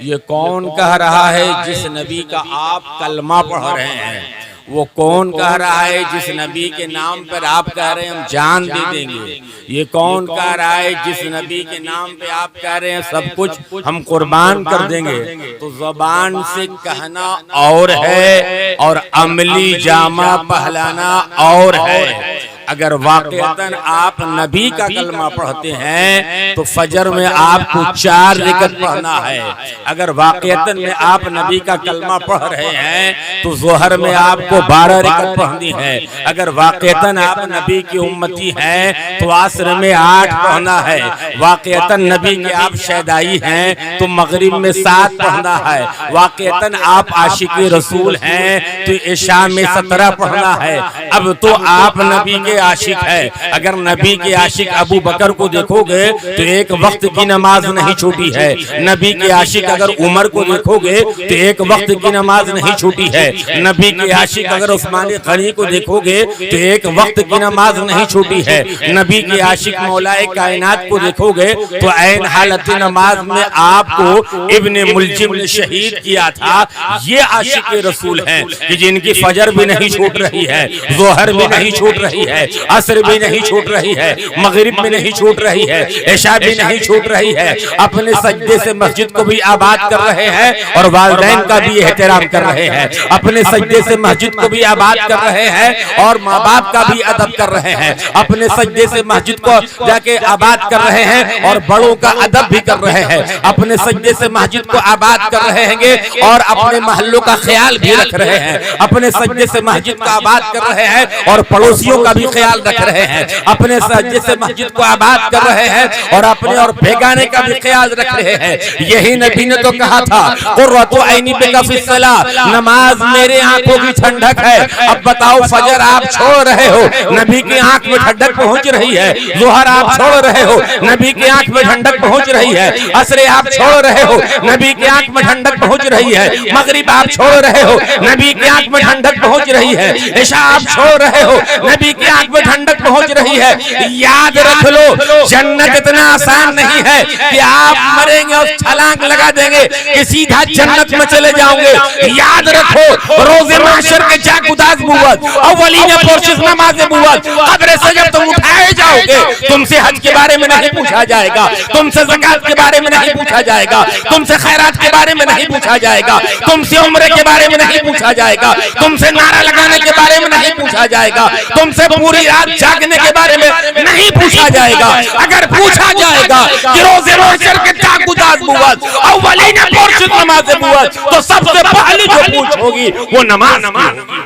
یہ کون کہہ رہا ہے جس نبی کا آپ کلمہ پڑھ رہے ہیں؟ وہ کون کہہ رہا ہے جس نبی کے نام پر آپ کہہ رہے ہیں ہم جان دے دیں گے؟ یہ کون کہہ رہا ہے جس نبی کے نام پہ آپ کہہ رہے ہیں سب کچھ ہم قربان کر دیں گے؟ تو زبان سے کہنا اور ہے اور عملی جامہ پہلانا اور ہے۔ اگر واقعتاً آپ نبی کا کلمہ پڑھتے ہیں تو فجر میں آپ کو 4 رکعت پڑھنا ہے۔ اگر واقعتاً میں آپ نبی کا کلمہ پڑھ رہے ہیں تو ظہر میں آپ کو 12 رکعت پڑھنی ہے۔ اگر واقعتاً آپ نبی کی امتی ہیں تو عصر میں 8 پڑھنا ہے۔ واقعتاً نبی کے آپ شہدائی ہیں تو مغرب میں 7 پڑھنا ہے۔ واقعتاً آپ عاشق رسول ہیں تو عشاء میں 17 پڑھنا ہے۔ اب تو آپ نبی کے عاشق ہے۔ اگر نبی کے عاشق ابو بکر کو دیکھو گے تو ایک وقت کی نماز نہیں چھوٹی ہے۔ نبی کے عاشق اگر عمر کو دیکھو گے تو ایک وقت کی نماز نہیں چھوٹی ہے۔ نبی کے عاشق اگر عثمان غنی کو دیکھو گے تو ایک وقت کی نماز نہیں چھوٹی ہے۔ نبی کے عاشق مولا کائنات کو دیکھو گے تو عین حالت نماز میں آپ کو ابن ملجم نے شہید کیا تھا۔ یہ عاشق رسول ہیں کہ جن کی فجر بھی نہیں چھوٹ رہی ہے، ظہر بھی نہیں چھوٹ رہی ہے، عصر بھی نہیں چھوٹ رہی ہے، مغرب بھی نہیں چھوٹ رہی ہے، عشاء بھی نہیں چھوٹ رہی ہے۔ اپنے سجدے سے مسجد کو بھی آباد کر رہے ہیں اور والدین کا بھی احترام کر رہے ہیں۔ اپنے سجدے سے مسجد کو بھی آباد کر رہے ہیں اور ماں باپ کا بھی ادب کر رہے ہیں۔ اپنے سجدے سے مسجد کو جا کے آباد کر رہے ہیں اور بڑوں کا ادب بھی کر رہے ہیں۔ اپنے سجدے سے مسجد کو آباد کر رہے ہیں اور اپنے محلوں کا خیال بھی رکھ رہے ہیں۔ اپنے سجدے سے مسجد کو آباد کر رہے ہیں اور پڑوسیوں کا بھی خیال رکھ رہے ہیں۔ اپنے سجدے سے مسجد کو آباد کر رہے ہیں اور اپنے اور بیگانے کا بھی خیال رکھ رہے ہیں۔ یہی نبی نے تو کہا تھا قرۃ عینی بک فی الصلاۃ، نماز میرے آنکھوں کی ٹھنڈک ہے۔ اب بتاؤ فجر آپ چھوڑ رہے ہو، نبی کی آنکھ میں ٹھنڈک پہنچ رہی ہے۔ ظہر آپ چھوڑ رہے ہو، نبی کی آنکھ میں ٹھنڈک پہنچ رہی ہے۔ عصر آپ چھوڑ رہے ہو، نبی کی آنکھ میں ٹھنڈک پہنچ رہی ہے۔ مغرب آپ چھوڑ رہے ہو، نبی کی آنکھ میں ٹھنڈک پہنچ رہی ہے۔ عشاء آپ چھوڑ رہے ہو، نبی کی آنکھ میں ٹھنڈک پہنچ رہی ہے۔ یاد رکھ لو جنت اتنا آسان نہیں ہے کہ آپ مریں گے اور چھلانگ لگا دیں گے کہ سیدھا جنت میں چلے جاؤں گے۔ یاد رکھو روز محشر کے جاگ اداس بوت، اولین پرشش نماز بوت، قبر سے جب تم اٹھائے جاؤ گے تم سے حج کے بارے میں نہیں پوچھا جائے گا، تم سے زکات کے بارے میں نہیں پوچھا جائے گا، تم سے خیرات کے بارے میں نہیں پوچھا جائے گا، تم سے عمرے کے بارے میں نہیں پوچھا جائے گا، تم سے نعرہ لگانے کے بارے میں نہیں پوچھا جائے گا، تم سے پوری رات جاگنے کے بارے میں نہیں پوچھا جائے گا۔ اگر پوچھا جائے گا کہ روز محشر کے جاگ اداس بوت، اولین پرشش نماز بوت، تو سب سے پہلی جو پوچھ ہوگی وہ نماز ہوگی۔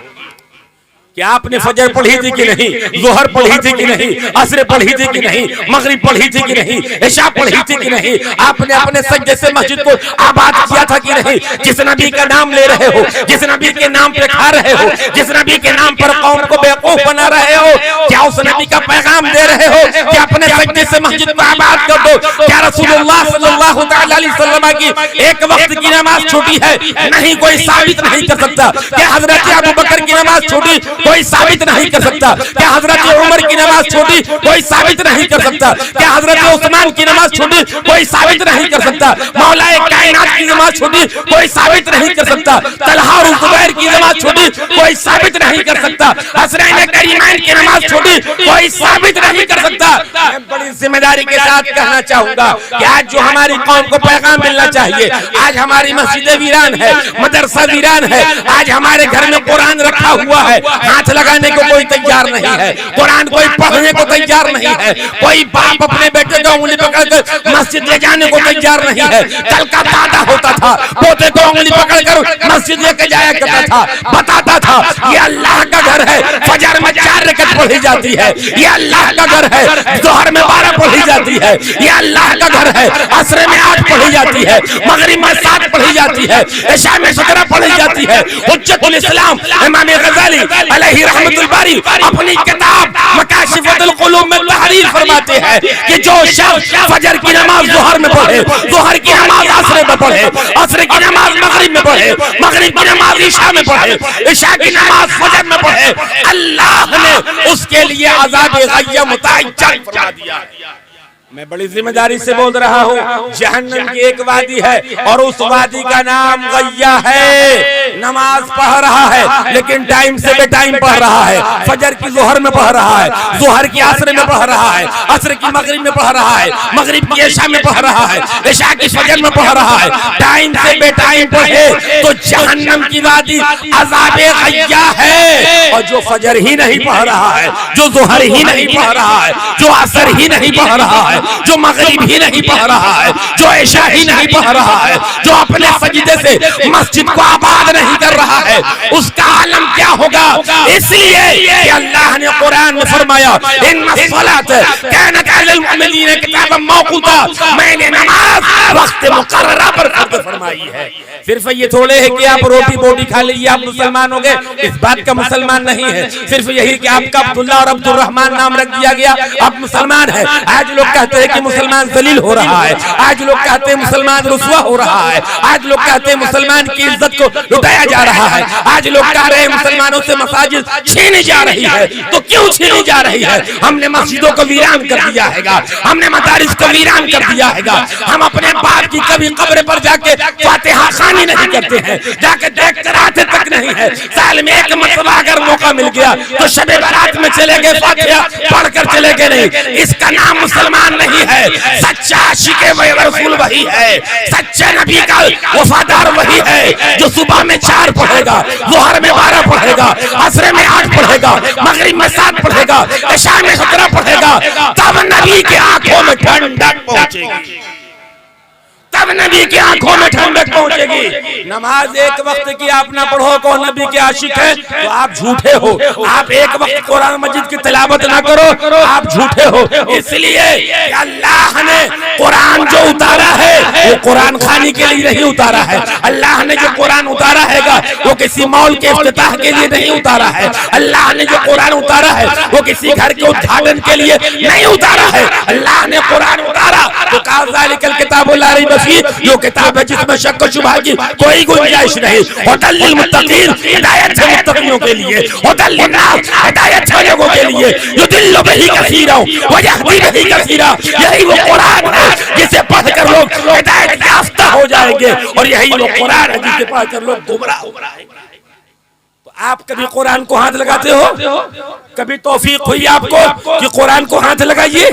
کیا آپ نے فجر پڑھی تھی کہ نہیں؟ ظہر پڑھی تھی کہ نہیں؟ عصر پڑھی تھی کہ نہیں؟ مغرب پڑھی تھی کہ نہیں؟ عشاء پڑھی تھی کہ نہیں؟ آپ نے اپنے سجدے سے مسجد کو آباد کیا تھا کہ نہیں؟ جس نبی کا نام لے رہے ہو، جس نبی کے نام پہ کھا رہے ہو، جس نبی کے نام پر قوم کو بیوقوف بنا رہے ہو، کیا اس نبی کا پیغام دے رہے ہو کہ اپنے سجدے سے مسجد کو آباد کر دو؟ کیا رسول اللہ صلی اللہ علیہ وسلم کی ایک وقت کی نماز چھوٹی ہے؟ نہیں، کوئی ثابت نہیں کر سکتا۔ کیا حضرت ابو بکر کی نماز چھوٹی؟ کوئی ثابت نہیں کر سکتا۔ کیا حضرت عمر کی نماز چھوٹی؟ کوئی ثابت نہیں کر سکتا۔ کیا حضرت عثمان کی نماز چھوٹی؟ کوئی ثابت نہیں کر سکتا۔ مولا کائنات کی نماز چھوٹی؟ کوئی ثابت نہیں کر سکتا۔ طلحہ اور زبیر کی نماز چھوٹی؟ کوئی ثابت نہیں کر سکتا۔ حسنین کریمین کی نماز چھوٹی؟ کوئی ثابت نہیں کر سکتا۔ میں بڑی ذمہ داری کے ساتھ کہنا چاہوں گا کہ آج جو ہماری قوم کو پیغام ملنا چاہیے، آج ہماری مسجدیں ویران ہے، مدرسہ ویران ہے، آج ہمارے گھر میں قرآن رکھا ہوا ہے، ہاتھ لگانے کو کوئی تیار نہیں ہے، قرآن کوئی پڑھنے کو تیار نہیں ہے، کوئی باپ اپنے بیٹے کو انگلی پکڑ کر مسجد لے جانے کو تیار نہیں ہے۔ کل کا دادا ہوتا تھا، پوتے کو انگلی پکڑ کر مسجد لے کے جایا کرتا تھا، بتاتا تھا یہ اللہ کا گھر ہے، فجر میں 4 رکعت پڑھی جاتی ہے، یہ اللہ کا گھر ہے، ظہر میں 12 پڑھی جاتی ہے، یہ اللہ کا گھر ہے، عصر میں 8 پڑھی جاتی ہے، مغرب میں 7 پڑھی جاتی ہے، عشاء میں 17 پڑھی جاتی ہے۔ حجت الاسلام امام غزالی علیہ رحمت الباری اپنی کتاب مکاشف القلوب میں تحریر فرماتے ہیں کہ جو شخص فجر کی نماز ظہر میں پڑھے، ظہر کی نماز عصر میں پڑھے، عصر کی نماز مغرب میں پڑھے، مغرب کی نماز عشاء میں پڑھے، عشاء کی نماز فجر میں پڑھے، اللہ نے اس کے لیے عذاب غیہ متعجل فرما دیا۔ میں بڑی ذمہ داری سے بول رہا ہوں، جہنم کی ایک وادی ہے اور اس وادی کا نام غیہ ہے۔ نماز پڑھ رہا ہے لیکن ٹائم سے بے ٹائم پڑھ رہا ہے، فجر کی ظہر میں پڑھ رہا ہے، ظہر کی عصر میں پڑھ رہا ہے، عصر کی مغرب میں پڑھ رہا ہے، مغرب کی عشاء میں پڑھ رہا ہے، عشاء کی فجر میں پڑھ رہا ہے، ٹائم سے بے ٹائم پڑھے تو جہنم کی وادی عذاب غیہ ہے۔ اور جو فجر ہی نہیں پڑھ رہا ہے، جو ظہر ہی نہیں پڑھ رہا ہے، جو عصر ہی نہیں پڑھ رہا ہے، جو مغرب ہی نہیں پڑھ رہا ہے، جو عشاء ہی نہیں پڑھ رہا ہے، جو اپنے سجدے سے مسجد کو آباد نہیں کر رہا ہے، اس کا عالم کیا ہوگا؟ اس لیے کہ اللہ نے قرآن میں فرمایا ان الصلاۃ کانت علی المؤمنین کتابا موقوتا، میں نے نماز وقت مقررہ پر فرض فرمائی ہے۔ صرف یہ تھوڑے ہے کہ آپ روٹی بوٹی کھا لیجیے آپ مسلمان ہو گئے، اس بات کا مسلمان نہیں ہے۔ صرف یہی کہ آپ کا عبداللہ اور عبد الرحمن نام رکھ دیا گیا آپ مسلمان ہیں۔ آج لوگ کہتے ہیں کہ مسلمان ذلیل ہو رہا ہے، آج لوگ کہتے ہیں مسلمان رسوا ہو رہا ہے، آج لوگ کہتے ہیں مسلمان کی عزت کو لٹایا جا رہا ہے، آج لوگ کہہ رہے ہیں مسلمانوں سے مساجد چھینی جا رہی ہے۔ تو کیوں چھینی جا رہی ہے؟ ہم نے مسجدوں کو ویران کر دیا ہے گا، ہم نے مدارس کو ویران کر دیا ہے گا، ہم اپنے باپ کی کبھی قبر پر جا کے فاتحہ خوانی نہیں کرتے ہیں، جا کے دیکھ کر آتے تک نہیں ہے۔ سال میں ایک مرتبہ اگر موقع مل گیا تو شب برات میں چلے گئے، فاتحہ پڑھ کر چلے گئے نہیں۔ اس کا نام مسلمان نہیں ہے۔ سچا عاشق رسول وہی ہے، سچے نبی کا وفادار وہی ہے جو صبح میں 4 پڑھے گا، ظہر میں 12 پڑھے گا، عصر میں 8 پڑھے گا، مغرب میں 7 پڑھے گا، عشاء میں 17 پڑھے گا۔ تب نبی کی آنکھوں میں ٹھنڈک پہنچے گی، تب نبی کی آنکھوں میں ٹھنڈک پہنچے گی۔ نماز ایک وقت کی آپ نہ پڑھو کو نبی کے عاشق ہیں تو آپ جھوٹے ہو۔ آپ ایک وقت قرآن مجید کی تلاوت نہ کرو آپ جھوٹے ہو۔ اس لیے کہ اللہ نے قرآن جو اتارا ہے وہ قرآن خوانی کے لیے نہیں اتارا ہے۔ اللہ نے جو قرآن اتارا ہے گا وہ کسی مال کے افتتاح کے لیے نہیں اتارا ہے۔ اللہ نے جو قرآن اتارا ہے وہ کسی گھر کے ادھاٹن کے لیے نہیں اتارا ہے۔ اللہ نے قرآن اتارا تو کہا ذالک الکتاب لا ریب فیہ، یہ کتاب ہے جس میں شک و شبہ کی کوئی گنجائش نہیں۔ ھدی للمتقین، ہدایت ہے متقیوں کے لیے، ھدی للناس، ہدایت ہے لوگوں کے لیے، یضل بہ کثیرا ویہدی بہ کثیرا، یہی وہ قرآن ہے جسے پڑھ کر لوگ ہدایت یافتہ ہو جائیں گے، اور یہی وہ قرآن ہے جسے پڑھ کر لوگ گمراہ ہو جائیں گے۔ تو آپ کبھی قرآن کو ہاتھ لگاتے ہو؟ کبھی توفیق ہوئی آپ کو کہ قرآن کو ہاتھ لگائیے؟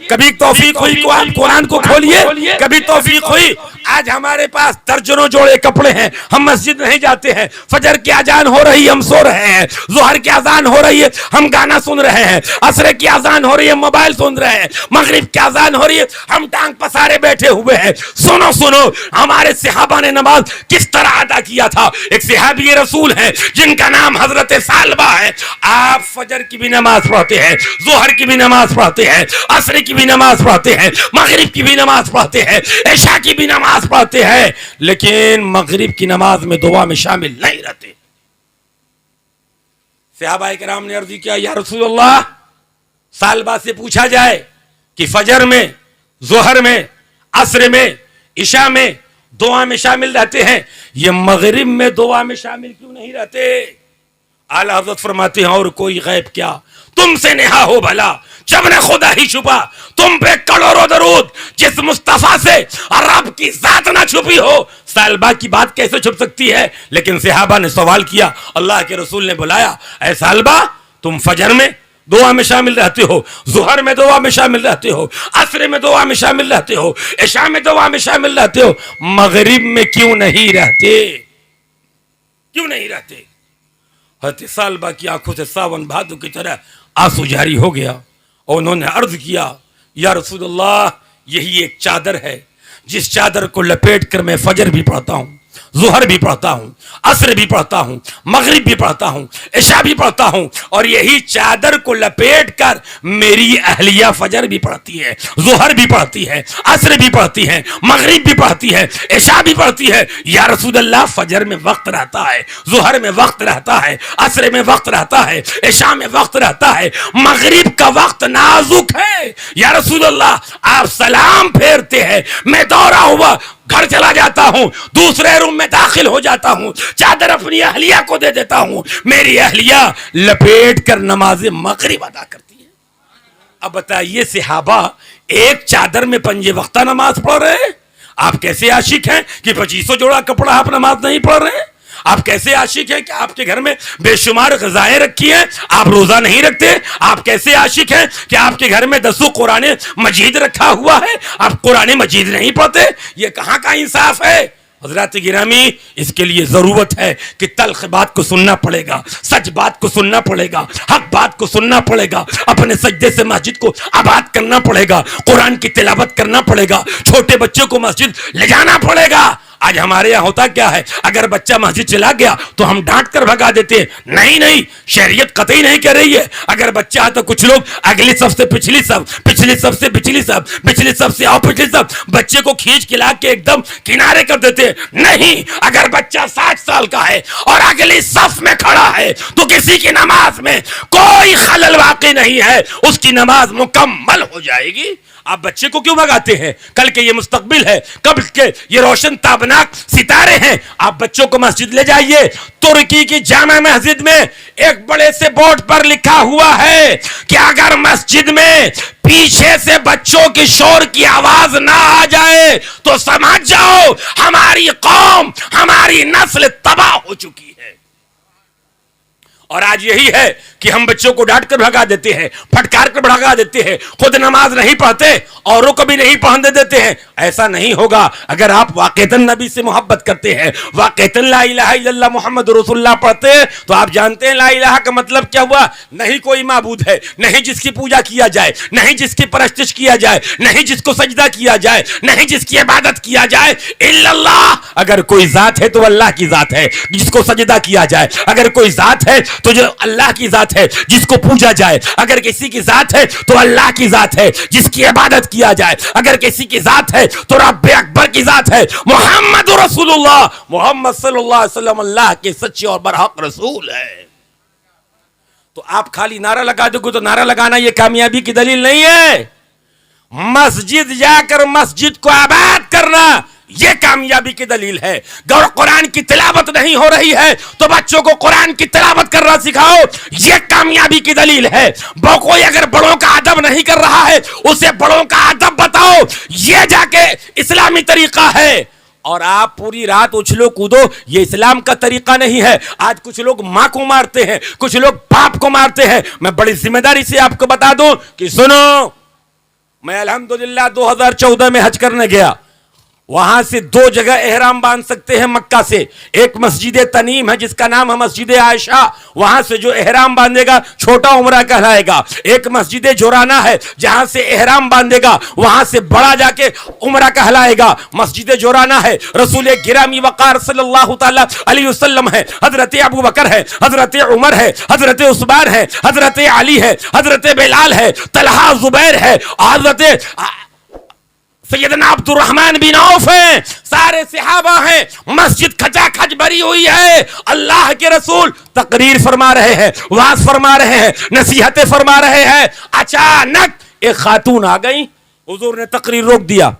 کبھی توفیق ہوئی کہ آپ قرآن کو کھولیے؟ کبھی توفیق ہوئی؟ آج ہمارے پاس درجنوں جوڑے کپڑے ہیں، ہم مسجد نہیں جاتے ہیں، فجر کی اذان ہو رہی ہے ہم سو رہے ہیں، ظہر کی اذان ہو رہی ہے ہم گانا سن رہے ہیں، عصر کی اذان ہو رہی ہے ہم موبائل سن رہے ہیں، مغرب کی اذان ہو رہی ہے ہم ٹانگ پسارے بیٹھے ہوئے ہیں۔ سنو سنو ہمارے صحابہ نے نماز کس طرح ادا کیا تھا۔ ایک صحابی رسول ہیں جن کا نام حضرت ثعلبہ ہے۔ آپ فجر کی بھی نماز پڑھتے ہیں، ظہر کی بھی نماز پڑھتے ہیں، عصر کی بھی نماز پڑھتے ہیں، مغرب کی بھی نماز پڑھتے ہیں، عشاء کی بھی نماز پڑھتے ہیں، لیکن مغرب کی نماز میں دعا میں شامل نہیں رہتے۔ صحابہ کرام نے عرض کیا یا رسول اللہ، ثعلبہ سے پوچھا جائے کہ فجر میں، ظہر میں، عصر میں، عشاء میں دعا میں شامل رہتے ہیں، یہ مغرب میں دعا میں شامل کیوں نہیں رہتے؟ اعلی حضرت فرماتے ہیں اور کوئی غیب کیا، تم سے نہا ہو بھلا جب نے خدا ہی چھپا، تم پہ کروڑوں درود جس مصطفیٰ سے رب کی ذات نہ چھپی ہو۔ ثعلبہ کی بات کیسے چھپ سکتی ہے؟ لیکن صحابہ نے سوال کیا، اللہ کے رسول نے بلایا، اے ثعلبہ تم فجر میں دعا میں شامل رہتے ہو، ظہر میں دعا میں شامل رہتے ہو، عصر میں دعا میں شامل رہتے ہو، عشاء میں دعا میں شامل رہتے ہو، مغرب میں کیوں نہیں رہتے؟ کیوں نہیں رہتے؟ حضرت ثعلبہ کی آنکھوں سے ساون بھادو کی طرح آنسو جاری ہو گیا اور انہوں نے عرض کیا یا رسول اللہ، یہی ایک چادر ہے جس چادر کو لپیٹ کر میں فجر بھی پڑھتا ہوں، ظہر بھی پڑھتا ہوں، عصر بھی پڑھتا ہوں، مغرب بھی پڑھتا ہوں، عشاء بھی پڑھتا ہوں، اور یہی چادر کو لپیٹ کر میری اہلیہ فجر بھی پڑھتی ہے، ظہر بھی پڑھتی ہے، عصر بھی پڑھتی ہے، مغرب بھی پڑھتی ہے، عشاء بھی پڑھتی ہے۔ یا رسول اللہ، فجر میں وقت رہتا ہے، ظہر میں وقت رہتا ہے، عصر میں وقت رہتا ہے، عشاء میں وقت رہتا ہے، مغرب کا وقت نازک ہے۔ یا رسول اللہ، آپ سلام پھیرتے ہیں، میں دورہ ہوا گھر چلا جاتا ہوں، دوسرے روم میں داخل ہو جاتا ہوں، چادر اپنی اہلیہ کو دے دیتا ہوں، میری اہلیہ لپیٹ کر نماز مغرب ادا کرتی ہے۔ اب بتائیے صحابہ ایک چادر میں 5 وقتہ نماز پڑھ رہے ہیں. آپ کیسے عاشق ہیں کہ 2500 جوڑا کپڑا آپ نماز نہیں پڑھ رہے ہیں؟ آپ کیسے عاشق ہیں کہ آپ کے گھر میں بے شمار غذائیں رکھی ہیں آپ روزہ نہیں رکھتے؟ آپ کیسے عاشق ہیں کہ آپ کے گھر میں 10 قرآن مجید رکھا ہوا ہے آپ قرآن مجید نہیں پڑھتے؟ یہ کہاں کا انصاف ہے؟ حضرات گرامی، اس کے لیے ضرورت ہے کہ تلخ بات کو سننا پڑے گا، سچ بات کو سننا پڑے گا، حق بات کو سننا پڑے گا، اپنے سجدے سے مسجد کو آباد کرنا پڑے گا، قرآن کی تلاوت کرنا پڑے گا، چھوٹے بچوں کو مسجد لے جانا پڑے گا. آج ہمارے یہاں ہوتا کیا ہے، اگر بچہ مسجد چلا گیا تو ہم ڈانٹ کر بھگا دیتے ہیں. نہیں، شریعت قطعی نہیں کر رہی ہے. اگر بچہ ہے تو کچھ لوگ اگلی صف سے پچھلی صف، پچھلی صف سے پچھلی صف، پچھلی صف سے اور پچھلی صف، بچے کو کھینچ کھلا کے ایک دم کنارے کر دیتے ہیں. نہیں، اگر بچہ 60 سال کا ہے اور اگلی صف میں کھڑا ہے تو کسی کی نماز میں کوئی خلل واقع نہیں ہے، اس کی نماز مکمل ہو جائے گی. آپ بچے کو کیوں بھگاتے ہیں؟ کل کے یہ مستقبل ہے، کل کے یہ روشن تابناک ستارے ہیں. آپ بچوں کو مسجد لے جائیے. ترکی کی جامع مسجد میں ایک بڑے سے بورڈ پر لکھا ہوا ہے کہ اگر مسجد میں پیچھے سے بچوں کی شور کی آواز نہ آ جائے تو سمجھ جاؤ ہماری قوم، ہماری نسل تباہ ہو چکی ہے. اور آج یہی ہے کہ ہم بچوں کو ڈانٹ کر بھگا دیتے ہیں، پھٹکار کر بھگا دیتے ہیں، خود نماز نہیں پڑھتے، اوروں کو بھی نہیں پڑھنے دیتے ہیں. ایسا نہیں ہوگا. اگر آپ واقعتاً نبی سے محبت کرتے ہیں، واقعتاً لا الہ الا اللہ محمد رسول اللہ پڑھتے ہیں، تو آپ جانتے ہیں لا الہ کا مطلب کیا ہوا. نہیں کوئی معبود ہے، نہیں جس کی پوجا کیا جائے، نہیں جس کی پرستش کیا جائے، نہیں جس کو سجدہ کیا جائے، نہیں جس کی عبادت کیا جائے الا اللہ. اگر کوئی ذات ہے تو اللہ کی ذات ہے جس کو سجدہ کیا جائے. اگر کوئی ذات ہے تو جو اللہ کی ذات ہے جس کو پوجا جائے. اگر کسی کی ذات ہے تو اللہ کی ذات ہے جس کی عبادت کیا جائے. اگر کسی کی ذات ہے تو رب اکبر کی ذات ہے محمد رسول اللہ، محمد صلی اللہ علیہ وسلم اللہ کے سچے اور برحق رسول ہے. تو آپ خالی نعرہ لگا دو گے تو نعرہ لگانا یہ کامیابی کی دلیل نہیں ہے. مسجد جا کر مسجد کو آباد کرنا یہ کامیابی کی دلیل ہے. اگر قرآن کی تلاوت نہیں ہو رہی ہے تو بچوں کو قرآن کی تلاوت کرنا سکھاؤ، یہ کامیابی کی دلیل ہے. کوئی اگر بڑوں کا ادب نہیں کر رہا ہے اسے بڑوں کا ادب بتاؤ، یہ جا کے اسلامی طریقہ ہے. اور آپ پوری رات اچھلو کودو، یہ اسلام کا طریقہ نہیں ہے. آج کچھ لوگ ماں کو مارتے ہیں، کچھ لوگ باپ کو مارتے ہیں. میں بڑی ذمہ داری سے آپ کو بتا دوں کہ سنو، میں الحمدللہ 2014 میں حج کرنے گیا. وہاں سے 2 جگہ احرام باندھ سکتے ہیں مکہ سے. ایک مسجد تنیم ہے جس کا نام ہے مسجد عائشہ، وہاں سے جو احرام باندھے گا چھوٹا عمرہ کہلائے گا. ایک مسجد جورانہ ہے جہاں سے احرام باندھے گا وہاں سے بڑا جا کے عمرہ کہلائے گا. مسجد جورانہ ہے، رسول گرامی وقار صلی اللہ تعالی علیہ وسلم ہے، حضرت ابو بکر ہے، حضرت عمر ہے، حضرت عثمان ہے، حضرت علی ہے، حضرت بلال ہے، طلحہ زبیر ہے، حضرت سیدنا عبد الرحمن بن عوف ہیں، سارے صحابہ ہیں. مسجد کھچا کھچ بھری ہوئی ہے. اللہ کے رسول تقریر فرما رہے ہیں، وعظ فرما رہے ہیں، نصیحتیں فرما رہے ہیں. اچانک ایک خاتون آ گئی، حضور نے تقریر روک دیا.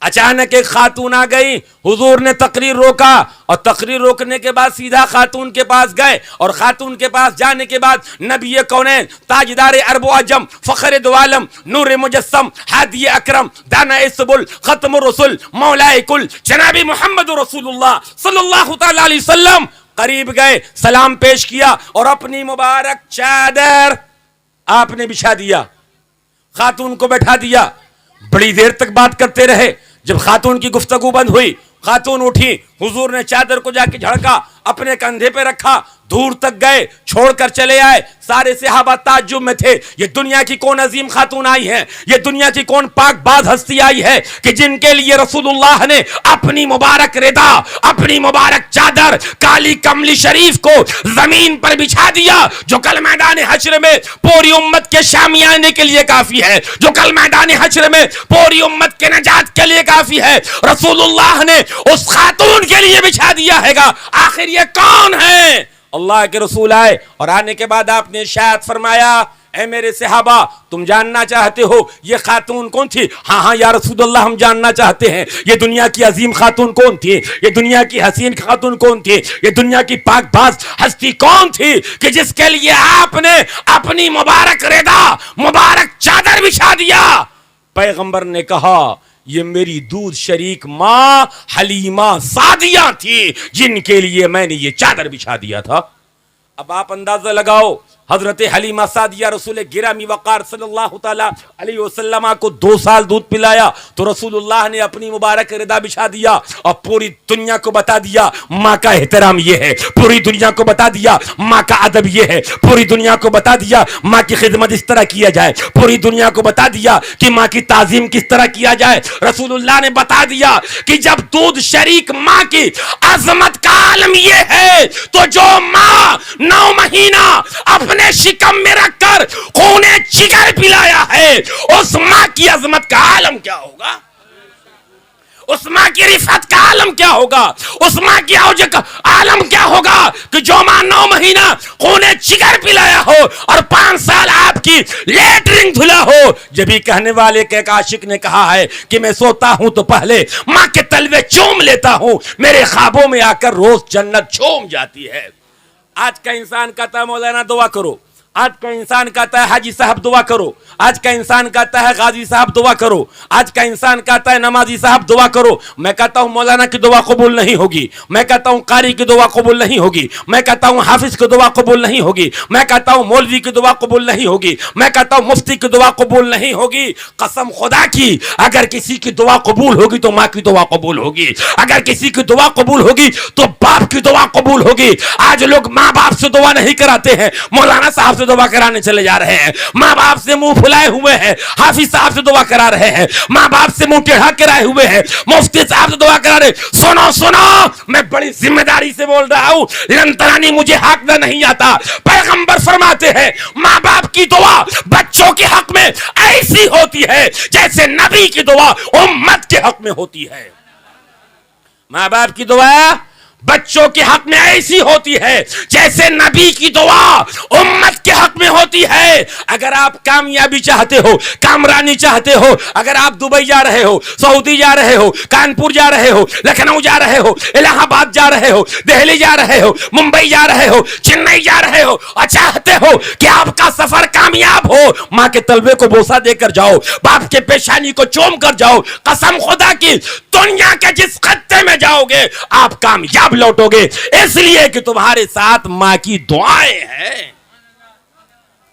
اچانک ایک خاتون آ گئی، حضور نے تقریر روکا، اور تقریر روکنے کے بعد سیدھا خاتون کے پاس گئے. اور خاتون کے پاس جانے کے بعد نبی کونین، تاجدار عرب و عجم، فخر دو عالم، نور مجسم، ہادی اکرم، دانا سبل، ختم الرسل، مولا کل، جناب محمد رسول اللہ صلی اللہ تعالی علیہ وسلم قریب گئے، سلام پیش کیا اور اپنی مبارک چادر آپ نے بچھا دیا، خاتون کو بیٹھا دیا. بڑی دیر تک بات کرتے رہے. جب خاتون کی گفتگو بند ہوئی، خاتون اٹھی، حضور نے چادر کو جا کے جھڑکا، اپنے کندھے پہ رکھا، دور تک گئے، چھوڑ کر چلے آئے. سارے صحابہ تعجب میں تھے، یہ دنیا کی کون عظیم خاتون آئی ہے، یہ دنیا کی کون پاک باز ہستی آئی ہے کہ جن کے لیے رسول اللہ نے اپنی مبارک ردا، اپنی مبارک چادر، کالی کملی شریف کو زمین پر بچھا دیا، جو کل میدان حشر میں پوری امت کے شامیانے کے لیے کافی ہے، جو کل میدان حشر میں پوری امت کے نجات کے لیے کافی ہے. رسول اللہ نے اس خاتون کے لیے بچھا دیا ہے گا. آخر یہ کون ہے؟ اللہ کے رسول آئے اور آنے کے بعد آپ نے ارشاد فرمایا، اے میرے صحابہ تم جاننا چاہتے ہو یہ خاتون کون تھی؟ ہاں ہاں یا رسول اللہ ہم جاننا چاہتے ہیں یہ دنیا کی عظیم خاتون کون تھی، یہ دنیا کی حسین خاتون کون تھی، یہ دنیا کی پاک باز ہستی کون تھی کہ جس کے لیے آپ نے اپنی مبارک رضا مبارک چادر بچھا دیا؟ پیغمبر نے کہا یہ میری دودھ شریک ماں حلیمہ سعدیہ تھی جن کے لیے میں نے یہ چادر بچھا دیا تھا۔ اب آپ اندازہ لگاؤ حضرت حلیمہ سعدیہ رسول گرامی وقار صلی اللہ تعالی علیہ وسلم کو 2 سال دودھ پلایا تو رسول اللہ نے اپنی مبارک رضا بچھا دیا اور پوری دنیا کو بتا دیا ماں کا احترام یہ ہے، پوری دنیا کو بتا دیا ماں کا ادب یہ ہے، پوری دنیا کو بتا دیا ماں کی خدمت اس طرح کیا جائے، پوری دنیا کو بتا دیا کہ ماں کی تعظیم کس طرح کیا جائے۔ رسول اللہ نے بتا دیا کہ جب دودھ شریک ماں کی عظمت کا عالم یہ ہے تو جو ماں 9 مہینہ اپنے شکم میں رکھ کر خون جگر پلایا ہے اس ماں کی عظمت کا عالم کیا ہوگا، اس ماں کی رفعت کا عالم کیا ہوگا، اس ماں کی اوج کا عالم کیا ہوگا کہ جو ماں 9 مہینہ خون جگر پلایا ہو اور 5 سال آپ کی لیٹرنگ دھلا ہو۔ جب ہی کہنے والے کے ایک عاشق نے کہا ہے کہ میں سوتا ہوں تو پہلے ماں کے تلوے چوم لیتا ہوں، میرے خوابوں میں آ کر روز جنت چوم جاتی ہے۔ آج کا انسان کہتا ہے مولانا دعا کرو، آج کا انسان کہتا ہے حاجی صاحب دعا کرو، آج کا انسان کہتا ہے غازی صاحب دعا کرو، آج کا انسان کہتا ہے نمازی صاحب دعا کرو۔ میں کہتا ہوں مولانا کی دعا قبول نہیں ہوگی، میں کہتا ہوں قاری کی دعا قبول نہیں ہوگی، میں کہتا ہوں حافظ کی دعا قبول نہیں ہوگی، میں کہتا ہوں مولوی کی دعا قبول نہیں ہوگی، میں کہتا ہوں مفتی کی دعا قبول نہیں ہوگی۔ قسم خدا کی اگر کسی کی دعا قبول ہوگی تو ماں کی دعا قبول ہوگی، اگر کسی کی دعا قبول ہوگی تو باپ کی دعا قبول ہوگی۔ آج لوگ ماں باپ سے دعا نہیں کراتے ہیں، مولانا صاحب سے دعا کرانے چلے جا رہے ہیں، ماں باپ سے منہ پھلائے ہوئے ہیں، حافظ صاحب سے دعا کرا رہے ہیں، ماں باپ سے منہ ٹیڑھا کرائے ہوئے ہیں، مفتی صاحب سے دعا کرا رہے۔ سنو سنو میں بڑی ذمہ داری سے بول رہا ہوں، لنترانی مجھے ہانکنا نہیں آتا۔ پیغمبر فرماتے ہیں ماں باپ کی دعا بچوں کے حق میں ایسی ہوتی ہے جیسے نبی کی دعا امت کے حق میں ہوتی ہے۔ ماں باپ کی دعا بچوں کے حق میں ایسی ہوتی ہے جیسے نبی کی دعا امت کے حق میں ہوتی ہے۔ اگر آپ کامیابی چاہتے ہو، کامرانی چاہتے ہو، اگر آپ دبئی جا رہے ہو، سعودی جا رہے ہو، کانپور جا رہے ہو، لکھنؤ جا رہے ہو، الہ آباد جا رہے ہو، دہلی جا رہے ہو، ممبئی جا رہے ہو، چنئی جا رہے ہو اور چاہتے ہو کہ آپ کا سفر کامیاب ہو، ماں کے تلوے کو بوسہ دے کر جاؤ، باپ کے پیشانی کو چوم کر جاؤ۔ قسم خدا کی دنیا کے جس خطے میں جاؤ گے آپ کامیاب لوٹو گے، اس لیے کہ تمہارے ساتھ ماں کی دعائیں ہیں۔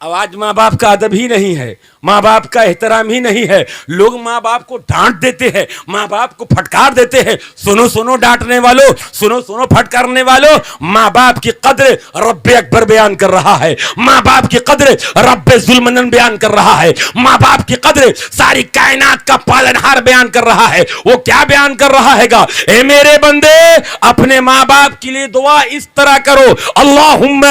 اب آج ماں باپ کا ادب ہی نہیں ہے، ماں باپ کا احترام ہی نہیں ہے، لوگ ماں باپ کو ڈانٹ دیتے ہیں، ماں باپ کو پھٹکار دیتے ہیں۔ سنو سنو ڈانٹنے والوں، سنو سنو پھٹکارنے والوں، ماں باپ کی قدر رب اکبر بیان کر رہا ہے، ماں باپ کی قدر رب ذوالمنن بیان کر رہا ہے، ماں باپ کی قدر ساری کائنات کا پالنہار بیان کر رہا ہے۔ وہ کیا بیان کر رہا ہے گا؟ اے میرے بندے اپنے ماں باپ کے لیے دعا اس طرح کرو، اللہم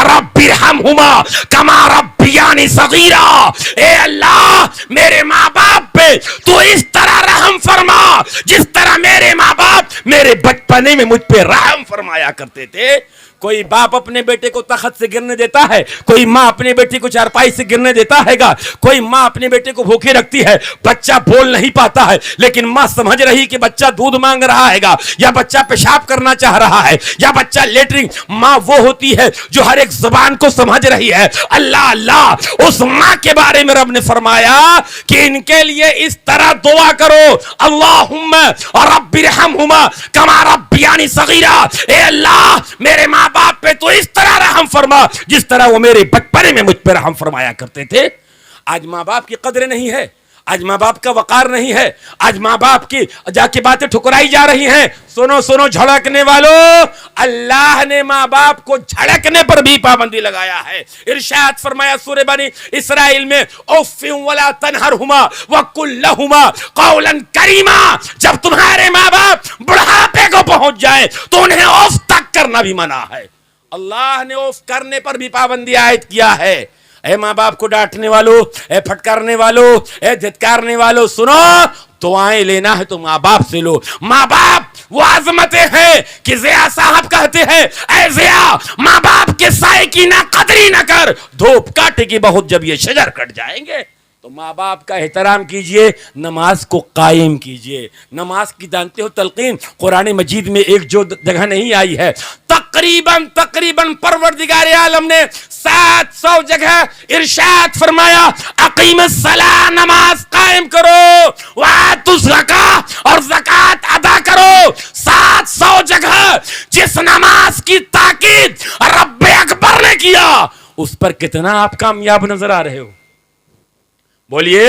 رب ارحمہما کما ربیانی صغیرا، اے اللہ میرے ماں باپ پہ تو اس طرح رحم فرما جس طرح میرے ماں باپ میرے بچپنے میں مجھ پہ رحم فرمایا کرتے تھے۔ کوئی باپ اپنے بیٹے کو تخت سے گرنے دیتا ہے، کوئی ماں اپنے بیٹے کو چارپائی سے گرنے دیتا ہے گا، کوئی ماں اپنے بیٹے کو بھوکے رکھتی ہے، بچہ بول نہیں پاتا ہے لیکن ماں سمجھ رہی کہ بچہ دودھ مانگ رہا ہے گا یا بچہ پیشاب کرنا چاہ رہا ہے یا بچہ لیٹرنگ، ماں وہ ہوتی ہے جو ہر ایک زبان کو سمجھ رہی ہے۔ اللہ اللہ اس ماں کے بارے میں رب نے فرمایا کہ ان کے لیے اس طرح دعا کرو، اللہم رب ارحمہما کما ربیانی صغیرا، اے اللہ میرے ماں باپ پہ تو اس طرح رحم فرما جس طرح وہ میرے بچپنے میں مجھ پہ رحم فرمایا کرتے تھے۔ آج ماں باپ کی قدر نہیں ہے، آج ماں باپ کا وقار نہیں ہے، آج ماں باپ کی جا کے باتیں ٹھکرائی جا رہی ہیں۔ سنو سنو جھڑکنے والوں، اللہ نے ماں باپ کو جھڑکنے پر بھی پابندی لگایا ہے۔ ارشاد فرمایا سورہ بنی اسرائیل میں اف ولا تنہرہما وقل لہما قولا کریما، جب تمہارے ماں باپ بڑھاپے کو پہنچ جائے تو انہیں اف تک کرنا بھی منع ہے۔ اللہ نے اف کرنے پر بھی پابندی عائد کیا ہے۔ اے ماں باپ کو ڈانٹنے والوں، اے پھٹکارنے والوں، اے دھتکارنے والوں، سنو دعائیں لینا ہے تو ماں باپ سے لو. ماں باپ وہ عظمتیں ہیں کہ ضیاء صاحب کہتے ہیں اے ضیاء ماں باپ کے سائے کی نہ قدری نہ کر, دھوپ کاٹے گی بہت جب یہ شجر کٹ جائیں گے. تو ماں باپ کا احترام کیجئے, نماز کو قائم کیجئے. نماز کی جانتے ہو تلقین قرآن مجید میں ایک جو جگہ نہیں آئی ہے, تقریباً پروردگار عالم نے 700 جگہ ارشاد فرمایا اقیم الصلاۃ, نماز قائم کرو, وآتوا الزکاۃ, اور زکوٰۃ ادا کرو. 700 جگہ جس نماز کی تاکید رب اکبر نے کیا, اس پر کتنا آپ کامیاب نظر آ رہے ہو؟ بولیے.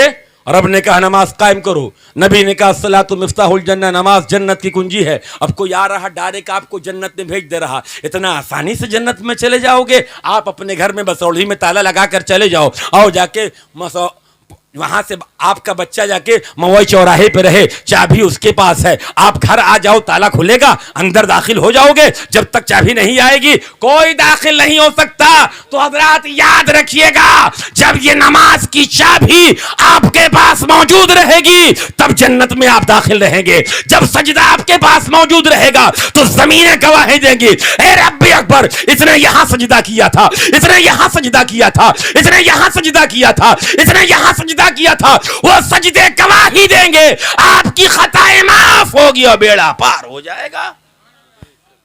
رب نے کہا نماز قائم کرو, نبی نے کہا الصلاۃ مفتاح الجنہ, نماز جنت کی کنجی ہے. اب کوئی آ رہا ڈائریکٹ آپ کو جنت میں بھیج دے رہا, اتنا آسانی سے جنت میں چلے جاؤ گے؟ آپ اپنے گھر میں بسوڑھی میں تالا لگا کر چلے جاؤ, اور جا کے وہاں سے آپ کا بچہ جا کے موئی چوراہے پہ رہے, چابی اس کے پاس ہے, آپ گھر آ جاؤ تالا کھلے گا, اندر داخل ہو جاؤ گے, جب تک چابی نہیں آئے گی کوئی داخل نہیں ہو سکتا. تو حضرات یاد رکھیے گا, جب یہ نماز کی چابی آپ کے پاس موجود رہے گی تب جنت میں آپ داخل رہیں گے. جب سجدہ آپ کے پاس موجود رہے گا تو زمینیں گواہی دیں گی اے رب اکبر, اس نے یہاں سجدہ کیا تھا, اس نے یہاں سجدہ کیا تھا, اس نے یہاں سجدہ کیا تھا, اس نے یہاں سجدہ کیا تھا. وہ سجدے گواہی دیں گے, آپ کی خطائیں معاف ہوگی اور بیڑا پار ہو جائے گا.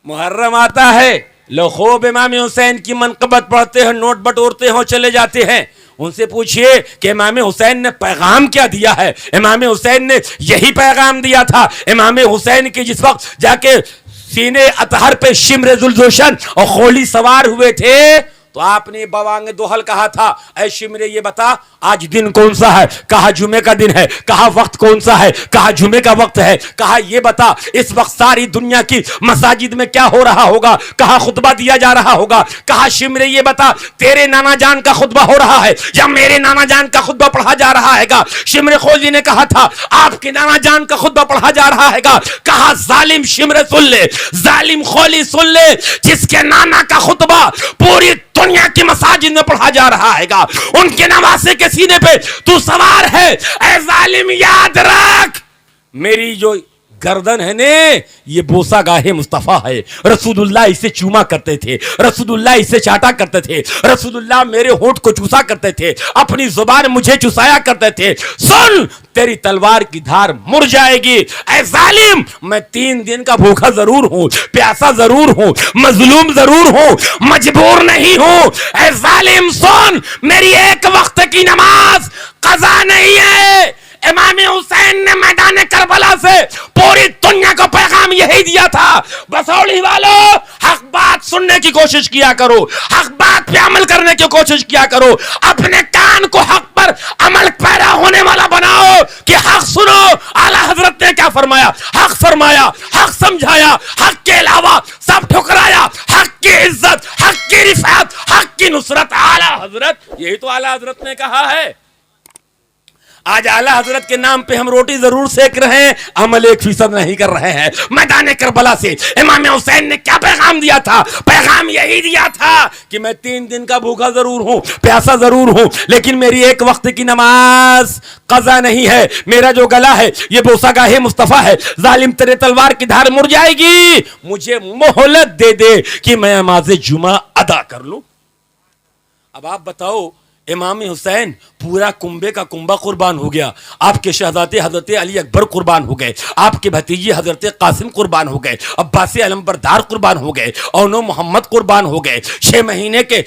محرم آتا ہے, لوگ خوب امام حسین کی منقبت پڑھتے ہیں, نوٹ بٹورتے ہیں, چلے جاتے ہیں. ان سے پوچھئے کہ امام حسین نے پیغام کیا دیا ہے؟ امام حسین نے یہی پیغام دیا تھا. امام حسین کی جس وقت جا کے سینے اطہر پہ شمر ذوالجوشن اور خولی سوار ہوئے تھے تو آپ نے بوانگ دوحل کہا تھا اے شمرے یہ بتا آج دن کون سا ہے؟ کہا جمعے کا دن ہے. کہا وقت کون سا ہے؟ کہا جمعے کا وقت ہے. کہا یہ بتا اس وقت ساری دنیا کی مساجد میں کیا ہو رہا ہوگا؟ کہا خطبہ دیا جا رہا ہوگا. کہا شمرے یہ بتا تیرے نانا جان کا خطبہ ہو رہا ہے یا میرے نانا جان کا خطبہ پڑھا جا رہا ہے گا؟ شمر خولی نے کہا تھا آپ کے نانا جان کا خطبہ پڑھا جا رہا ہے گا. کہا ظالم شمر سن لے, ظالم خولی سن لے, جس کے نانا کا خطبہ پوری دنیا کی مساجد میں پڑھا جا رہا ہے گا ان کے نواسے کے سینے پہ تو سوار ہے. اے ظالم یاد رکھ میری جو گردن ہے نے یہ بوسا گاہ مصطفیٰ ہے. رسول اللہ اسے چوما کرتے تھے, رسول اللہ اسے چاٹا کرتے تھے, رسول اللہ میرے ہونٹ کو چوسا کرتے تھے, اپنی زبان مجھے چسایا کرتے تھے. سن تیری تلوار کی دھار مر جائے گی. اے ظالم میں 3 دن کا بھوکا ضرور ہوں, پیاسا ضرور ہوں, مظلوم ضرور ہوں, مجبور نہیں ہوں. اے ظالم سن میری ایک وقت کی نماز قضا نہیں ہے. امام حسین نے میدان کربلا سے پوری دنیا کو پیغام یہی دیا تھا, بسوڑی والوں حق بات سننے کی کوشش کیا کرو, حق بات پہ عمل کرنے کی کوشش کیا کرو, اپنے کان کو حق پر عمل پیرا ہونے والا بناؤ کہ حق سنو. اعلیٰ حضرت نے کیا فرمایا؟ حق فرمایا, حق سمجھایا, حق کے علاوہ سب ٹھکرایا. حق کی عزت, حق کی رفعت, حق کی نصرت اعلیٰ حضرت, یہی تو اعلیٰ حضرت نے کہا ہے. آج اعلیٰ حضرت کے نام پہ ہم روٹی ضرور سیک رہے ہیں, عمل 1% نہیں کر رہے ہیں. میدان کربلا سے امام حسین نے کیا پیغام دیا تھا؟ پیغام یہی دیا تھا کہ میں 3 دن کا بھوکا ضرور ہوں, پیاسا ضرور ہوں, لیکن میری ایک وقت کی نماز قضا نہیں ہے. میرا جو گلا ہے یہ بوسا گاہ مصطفیٰ ہے. ظالم تیرے تلوار کی دھار مر جائے گی, مجھے مہلت دے دے کہ میں نماز جمعہ ادا کر لوں. اب آپ بتاؤ, امام حسین پورا کنبے کا کنبہ قربان ہو گیا, آپ کے شہزادے حضرت علی اکبر قربان ہو گئے, آپ کے بھتیجے حضرت قاسم قربان ہو گئے, عباس علمبردار قربان ہو گئے, اونو محمد قربان ہو گئے, 6 مہینے کے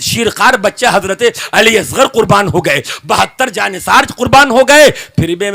شیرخوار بچہ حضرت علی اصغر قربان ہو گئے, 72 جانثار قربان ہو گئے. پھر بھی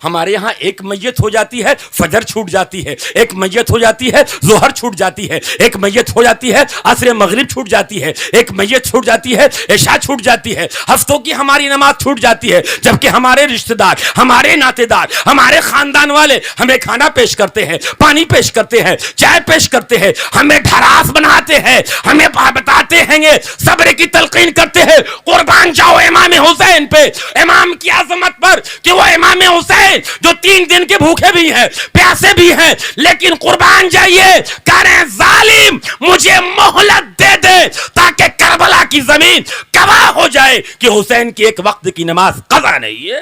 ہمارے یہاں ایک میت ہو جاتی ہے فجر چھوٹ جاتی ہے, ایک میت ہو جاتی ہے ظہر چھوٹ جاتی ہے, ایک میت ہو جاتی ہے عصر مغرب چھوٹ جاتی ہے, ایک میت چھوٹ جاتی ہے عشاء چھوٹ جاتی ہے, ہفتوں کی ہماری نماز چھوٹ جاتی ہے, جبکہ ہمارے رشتہ دار, ہمارے ناتے دار, ہمارے خاندان والے ہمیں کھانا پیش کرتے ہیں, پانی پیش کرتے ہیں, چائے پیش کرتے ہیں, ہمیں ڈھراس بناتے ہیں, ہمیں بتاتے ہیں, صبر کی تلقین کرتے ہیں. قربان جاؤ امام حسین پہ, امام کی عظمت پر, کہ وہ امام حسین جو 3 دن کے بھوکے بھی ہیں, پیاسے بھی ہیں, لیکن قربان جائیے کریں ظالم مجھے مہلت دے دے تاکہ کربلا کی زمین گواہ ہو جائے کہ حسین کی ایک وقت کی نماز قضا نہیں ہے.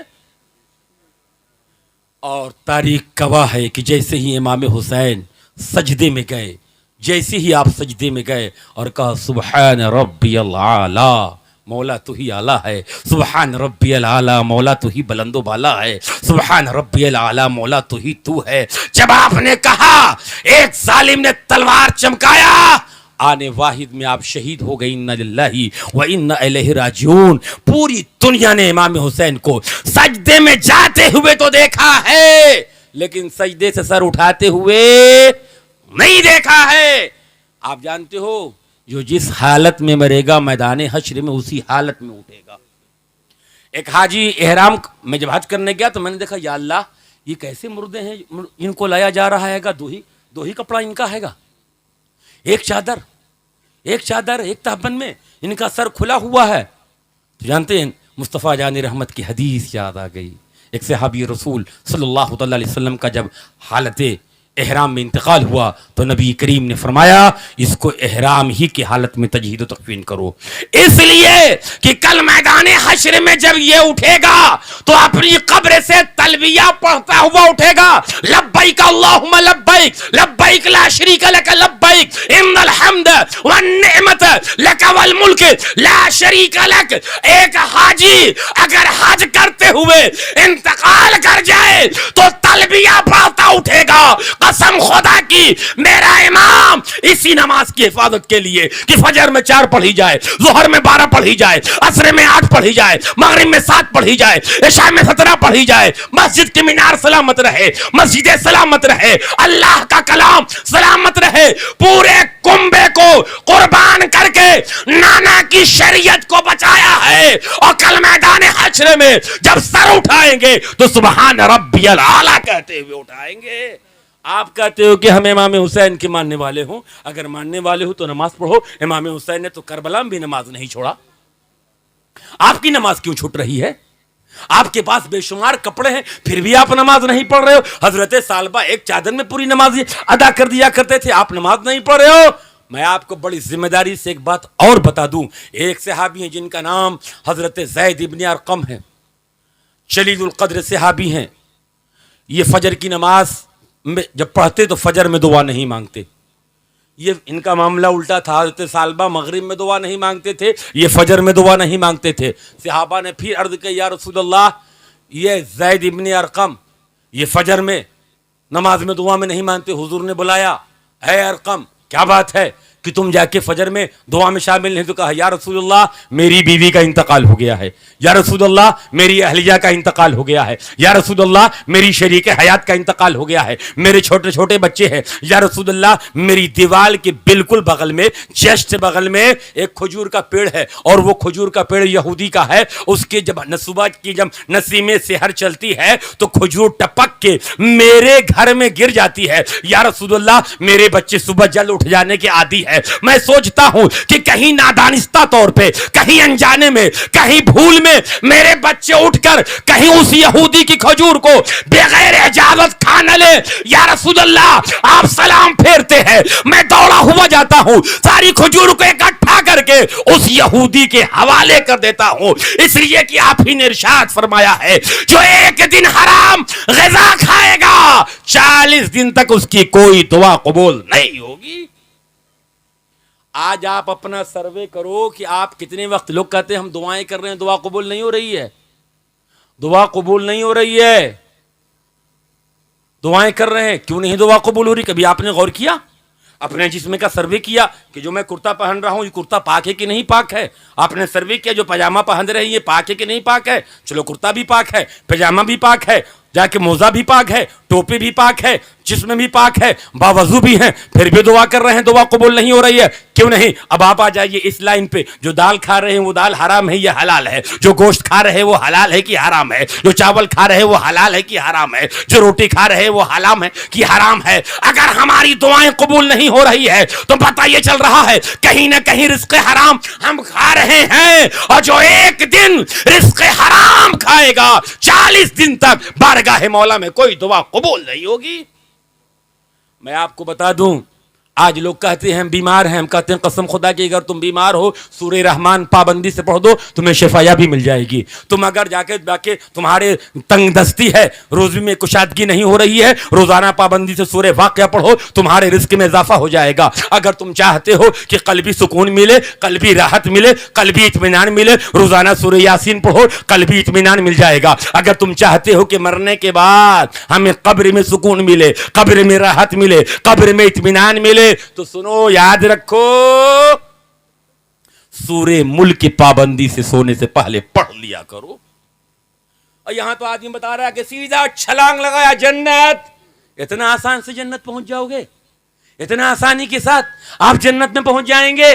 اور تاریخ گواہ ہے کہ جیسے ہی امام حسین سجدے میں گئے، جیسے ہی آپ سجدے میں گئے اور کہا سبحان ربی العالی، مولا تو ہی اعلیٰ ہے، سبحان ربی العالی، مولا تو ہی بلند و بالا ہے، سبحان ربی العالی، مولا تو ہی تو ہے. جب آپ نے کہا ایک ظالم نے تلوار چمکایا، آنے واحد میں آپ شہید ہو گئے. انا للہ و انا الیہ راجعون. پوری دنیا نے امام حسین کو سجدے میں جاتے ہوئے تو دیکھا ہے، لیکن سجدے سے سر اٹھاتے ہوئے نہیں دیکھا ہے. آپ جانتے ہو جو جس حالت میں مرے گا میدان حشر میں اسی حالت میں اٹھے گا. ایک حاجی احرام میں جب حج کرنے گیا تو میں نے دیکھا یا اللہ یہ کیسے مردے ہیں، ان کو لایا جا رہا ہے گا، دو ہی کپڑا ان کا ہے گا، ایک چادر ایک تہبند میں ان کا سر کھلا ہوا ہے. تو جانتے ہیں مصطفیٰ جان رحمت کی حدیث یاد آ گئی. ایک صحابی رسول صلی اللہ تعالی علیہ وسلم کا جب حالت احرام میں انتقال ہوا تو نبی کریم نے فرمایا اس کو احرام ہی کی حالت میں تجہید و تکفین کرو، اس لیے کہ کل میدان حشر میں جب یہ اٹھے گا تو اپنی قبر سے تلبیہ پڑھتا ہوا اٹھے گا، لبیک اللہم لبیک لبیک لا شریک لک لبیک ان الحمد والنعمت لک والملک لا شریک لک. ایک حاجی اگر حج کرتے ہوئے انتقال کر جائے تو تلبیہ پڑھتا اٹھے گا. قسم خدا کی میرا امام اسی نماز کی حفاظت کے لیے کہ فجر میں 4 پڑھی جائے، ظہر میں 12 پڑھی جائے، عصر میں 8 پڑھی جائے، مغرب میں 7 پڑھی جائے، عشاء میں 17 پڑھی جائے، مسجد کی مینار سلامت رہے، مسجدیں سلامت رہے، اللہ کا کلام سلامت رہے، پورے کنبے کو قربان کر کے نانا کی شریعت کو بچایا ہے. اور کل میدان حشر میں جب سر اٹھائیں گے تو سبحان ربی العالی کہتے ہوئے اٹھائیں گے. آپ کہتے ہو کہ ہم امام حسین کے ماننے والے ہوں، اگر ماننے والے ہو تو نماز پڑھو. امام حسین نے تو کربلا میں بھی نماز نہیں چھوڑا، آپ کی نماز کیوں چھوٹ رہی ہے؟ آپ کے پاس بے شمار کپڑے ہیں پھر بھی آپ نماز نہیں پڑھ رہے ہو. حضرت سالبہ ایک چادر میں پوری نماز ادا کر دیا کرتے تھے، آپ نماز نہیں پڑھ رہے ہو. میں آپ کو بڑی ذمہ داری سے ایک بات اور بتا دوں. ایک صحابی ہیں جن کا نام حضرت زید ابن ارقم ہے، جلیل القدر صحابی ہیں. یہ فجر کی نماز جب پڑھتے تو فجر میں دعا نہیں مانگتے. یہ ان کا معاملہ الٹا تھا. حضرت سالبہ مغرب میں دعا نہیں مانگتے تھے، یہ فجر میں دعا نہیں مانگتے تھے. صحابہ نے پھر عرض کی یا رسول اللہ یہ زید ابن ارقم یہ فجر میں نماز میں دعا میں نہیں مانتے. حضور نے بلایا اے ارقم کیا بات ہے کہ تم جا کے فجر میں دعا میں شامل نہیں؟ تو کہا یا رسول اللہ میری بیوی کا انتقال ہو گیا ہے، یا رسول اللہ میری اہلیہ کا انتقال ہو گیا ہے، یا رسول اللہ میری شریک حیات کا انتقال ہو گیا ہے، میرے چھوٹے چھوٹے بچے ہیں، یا رسول اللہ میری دیوال کے بالکل بغل میں جسٹ بغل میں ایک کھجور کا پیڑ ہے اور وہ کھجور کا پیڑ یہودی کا ہے. اس کے جب صبح کی جب نسیمیں سحر چلتی ہے تو کھجور ٹپک کے میرے گھر میں گر جاتی ہے. یا رسول اللہ میرے بچے صبح جلد اٹھ جانے کے عادی ہے. میں سوچتا ہوں کہ کہیں نادانستہ طور پہ، کہیں انجانے میں، کہیں بھول میں میرے بچے اٹھ کر کہیں اس یہودی کی کھجور کو بغیر اجازت کھا نہ لے. یا رسول اللہ آپ سلام پھیرتے ہیں، میں دوڑا ہوا جاتا ہوں، ساری کھجور کو اکٹھا کر کے اس یہودی کے حوالے کر دیتا ہوں، اس لیے کہ آپ ہی نے ارشاد فرمایا ہے جو ایک دن حرام غذا کھائے گا 40 دن تک اس کی کوئی دعا قبول نہیں ہوگی. آج آپ اپنا سروے کرو کہ آپ کتنے وقت لوگ کہتے ہیں ہم دعائیں کر رہے ہیں دعا قبول نہیں ہو رہی ہے، دعا قبول نہیں ہو رہی ہے. دعائیں کر رہے ہیں کیوں نہیں دعا قبول ہو رہی؟ کبھی آپ نے غور کیا؟ اپنے جسم کا سروے کیا کہ جو میں کرتا پہن رہا ہوں یہ کرتا پاک ہے کہ نہیں پاک ہے؟ آپ نے سروے کیا جو پاجامہ پہن رہے ہیں یہ پاک ہے کہ نہیں پاک ہے؟ چلو کرتا بھی پاک ہے، پاجامہ بھی پاک ہے، جا کے موزہ بھی پاک ہے، ٹوپی بھی پاک ہے، جسم بھی پاک ہے، باوضو بھی ہیں، پھر بھی دعا کر رہے ہیں دعا قبول نہیں ہو رہی ہے. کیوں نہیں؟ اب آپ آ جائیے اس لائن پہ. جو دال کھا رہے ہیں وہ دال حرام ہے یا حلال ہے؟ جو گوشت کھا رہے ہیں وہ حلال ہے کہ حرام ہے؟ جو چاول کھا رہے ہیں وہ حلال ہے کہ حرام ہے؟ جو روٹی کھا رہے ہیں وہ حرام ہے کہ حرام ہے؟ اگر ہماری دعائیں قبول نہیں ہو رہی ہے تو پتہ یہ چل رہا ہے کہیں نہ کہیں رزق حرام ہم کھا رہے ہیں. اور جو ایک دن رزق حرام کھائے گا 40 دن تک بارگاہ مولا میں کوئی دعا قبول نہیں ہوگی. میں آپ کو بتا دوں آج لوگ کہتے ہیں ہم بیمار ہیں، ہم کہتے ہیں قسم خدا کی اگر تم بیمار ہو سورہ رحمان پابندی سے پڑھ دو تمہیں شفا بھی مل جائے گی. تم اگر جا کے تمہارے تنگ دستی ہے، روزی میں کشادگی نہیں ہو رہی ہے، روزانہ پابندی سے سورہ واقعہ پڑھو تمہارے رزق میں اضافہ ہو جائے گا. اگر تم چاہتے ہو کہ قلبی سکون ملے، قلبی راحت ملے، قلبی اطمینان ملے، روزانہ سورہ یاسین پڑھو قلبی اطمینان مل جائے گا. اگر تم چاہتے ہو کہ مرنے کے بعد ہمیں قبر میں سکون ملے، قبر میں راحت ملے، قبر میں اطمینان ملے، تو سنو یاد رکھو سورہ ملک کی پابندی سے سونے سے پہلے پڑھ لیا کرو. اور یہاں تو آدمی بتا رہا ہے کہ سیدھا چھلانگ لگایا جنت. اتنا آسان سے جنت پہنچ جاؤ گے؟ اتنا آسانی کے ساتھ آپ جنت میں پہنچ جائیں گے؟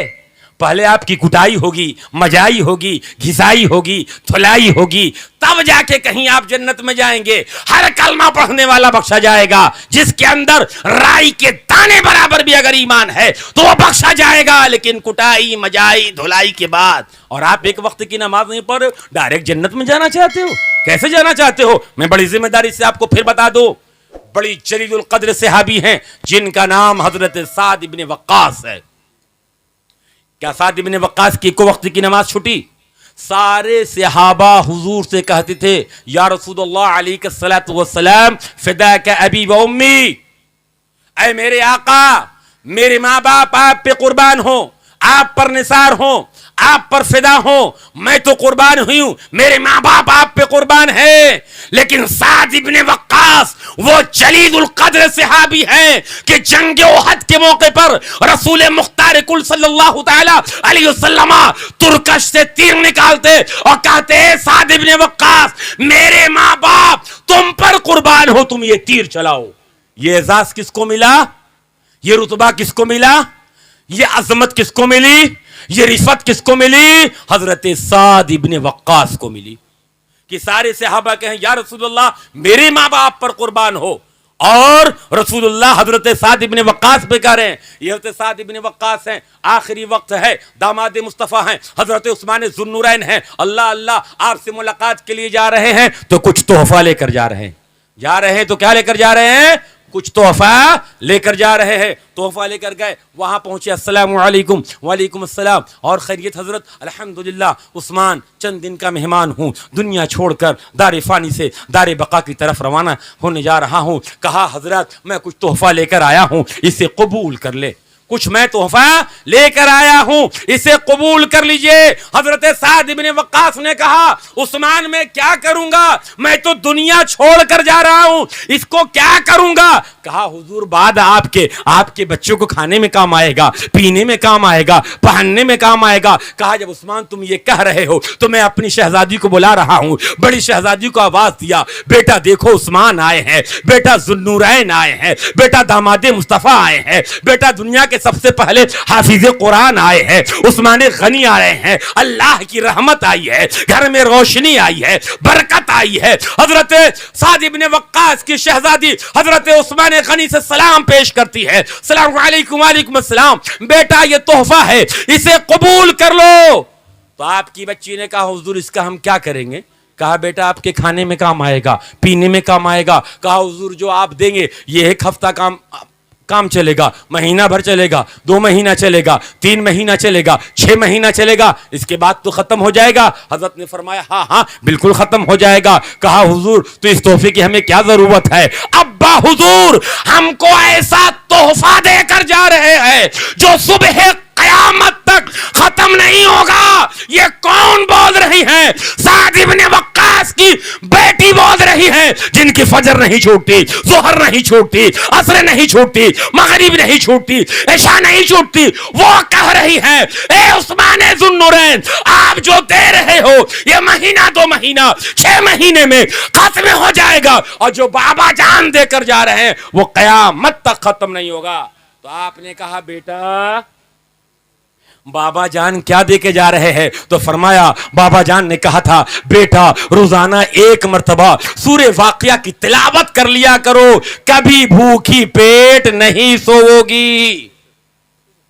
پہلے آپ کی کٹائی ہوگی، مجائی ہوگی، گھسائی ہوگی، تھلائی ہوگی، تب جا کے کہیں آپ جنت میں جائیں گے. ہر کلمہ پڑھنے والا بخشا جائے گا جس کے اندر رائی کے دانے برابر بھی اگر ایمان ہے تو وہ بخشا جائے گا. لیکن کٹائی، مجائی، دھلائی کے بعد اور آپ ایک وقت کی نماز نہیں پڑھ رہے ڈائریکٹ جنت میں جانا چاہتے ہو؟ کیسے جانا چاہتے ہو؟ میں بڑی ذمہ داری سے آپ کو پھر بتا دوں. بڑی جلیل القدر صحابی ہیں جن کا نام حضرت سعد ابن وقاص ہے. کیا سعد ابن وقاص کی کو وقت کی نماز چھٹی؟ سارے صحابہ حضور سے کہتے تھے یا رسول اللہ علیہ الصلوۃ والسلام فداک ابی و امی، اے میرے آقا میرے ماں باپ آپ پہ قربان ہوں، آپ پر نثار ہوں، آپ پر فدا ہوں، میں تو قربان ہوئی ہوں، میرے ماں باپ آپ پہ قربان ہیں. لیکن سعد ابن وقاص وہ جلیل القدر صحابی ہیں کہ جنگ احد کے موقع پر رسول مختار کل صلی اللہ تعالی علیہ وسلم ترکش سے تیر نکالتے اور کہتے ہیں سعد ابن وقاص میرے ماں باپ تم پر قربان ہو، تم یہ تیر چلاؤ. یہ اعزاز کس کو ملا؟ یہ رتبہ کس کو ملا؟ یہ عظمت کس کو ملی؟ یہ رفعت کس کو ملی؟ حضرت سعد ابن وقاص کو ملی. کہ سارے صحابہ کہیں یا رسول اللہ میرے ماں باپ پر قربان ہو، اور رسول اللہ حضرت سعد ابن وقاص پہ کہہ رہے ہیں. یہ حضرت سعد ابن وقاص ہیں، آخری وقت ہے، داماد مصطفیٰ ہیں، حضرت عثمان ذو النورین ہیں. اللہ آپ سے ملاقات کے لیے جا رہے ہیں تو کچھ تحفہ لے کر جا رہے ہیں تو کیا لے کر جا رہے ہیں؟ کچھ تحفہ لے کر جا رہے ہیں. تحفہ لے کر گئے، وہاں پہنچے، السلام علیکم. وعلیکم السلام. اور خیریت حضرت؟ الحمدللہ عثمان چند دن کا مہمان ہوں، دنیا چھوڑ کر دار فانی سے دار بقا کی طرف روانہ ہونے جا رہا ہوں. کہا حضرت میں کچھ تحفہ لے کر آیا ہوں، اسے قبول کر لے. کچھ میں تحفہ لے کر آیا ہوں، اسے قبول کر لیجئے. حضرت سعد بن وقاص نے کہا عثمان میں کیا کروں گا، میں تو دنیا چھوڑ کر جا رہا ہوں، اس کو کیا کروں گا؟ کہا حضور بعد آپ کے بچوں کو کھانے میں کام آئے گا، پینے میں کام آئے گا، پہننے میں کام آئے گا. کہا جب عثمان تم یہ کہہ رہے ہو تو میں اپنی شہزادی کو بلا رہا ہوں. بڑی شہزادی کو آواز دیا، بیٹا دیکھو عثمان آئے ہیں، بیٹا ذو النورین آئے ہیں، بیٹا داماد مصطفیٰ آئے ہیں، بیٹا دنیا کے سب سے پہلے حافظ قرآن آئے ہیں، عثمان غنی آئے ہیں، اللہ کی رحمت آئی ہے، گھر میں روشنی آئی ہے، برکت آئی ہے. حضرت سعد بن وقاص کی شہزادی حضرت عثمان غنی سے سلام پیش کرتی ہے، السلام علیکم. وعلیکم السلام. بیٹا یہ تحفہ ہے، اسے قبول کر لو. تو آپ کی بچی نے کہا حضور اس کا ہم کیا کریں گے؟ کہا بیٹا آپ کے کھانے میں کام آئے گا، پینے میں کام آئے گا. کہا حضور جو آپ دیں گے یہ ایک ہفتہ کام چلے گا، مہینہ بھر چلے گا، 2 مہینہ چلے گا، 3 مہینہ چلے گا، 6 مہینہ چلے گا، اس کے بعد تو ختم ہو جائے گا. حضرت نے فرمایا ہاں بالکل ختم ہو جائے گا. کہا حضور تو اس تحفے کی ہمیں کیا ضرورت ہے؟ ابا حضور ہم کو ایسا تحفہ دے کر جا رہے ہیں جو صبح قیامت تک ختم نہیں ہوگا. یہ کون بول رہی ہے؟ سعد بن وقاص کی بیٹی بول رہی ہے، جن کی فجر نہیں چھوٹتی، ظہر نہیں چھوٹتی، عصر نہیں چھوٹتی، مغرب نہیں چھوٹتی، عشاء نہیں چھوٹتی. وہ کہہ رہی ہے اے عثمان ذو النورین آپ جو دے رہے ہو یہ مہینہ 2 مہینہ 6 مہینے میں ختم ہو جائے گا، اور جو بابا جان دے کر جا رہے ہیں وہ قیامت تک ختم نہیں ہوگا. تو آپ نے کہا بیٹا بابا جان کیا دے کے جا رہے ہیں؟ تو فرمایا بابا جان نے کہا تھا بیٹا روزانہ 1 مرتبہ سورہ واقعہ کی تلاوت کر لیا کرو، کبھی بھوکی پیٹ نہیں سوؤ گی.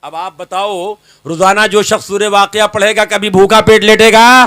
اب آپ بتاؤ روزانہ جو شخص سورہ واقعہ پڑھے گا کبھی بھوکا پیٹ لیٹے گا؟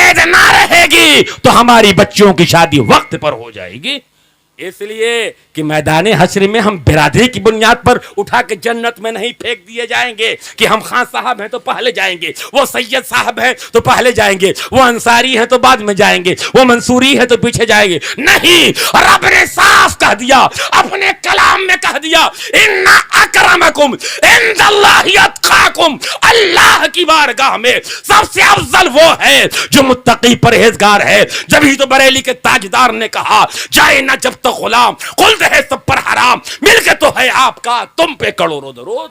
قید نہ رہے گی تو ہماری بچیوں کی شادی وقت پر ہو جائے گی. اس لیے کہ میدان حشر میں ہم برادری کی بنیاد پر اٹھا کے جنت میں نہیں پھینک دیے جائیں گے کہ ہم خان صاحب ہیں تو پہلے جائیں گے, وہ سید صاحب ہیں تو پہلے جائیں گے, وہ انصاری ہیں تو بعد میں جائیں گے, وہ منصوری ہے تو پیچھے جائیں گے. نہیں, رب نے صاف کہہ دیا, اپنے کلام میں کہہ دیا, ان اکرمکم عند اللہ اتقاکم, اللہ کی بارگاہ میں سب سے افضل وہ ہے جو متقی پرہیزگار ہے. جبھی تو بریلی کے تاجدار نے کہا جائے نہ جب تک غلام, خلد ہے سب پر حرام, مل کے تو ہے آپ کا تم پہ کروڑوں درود.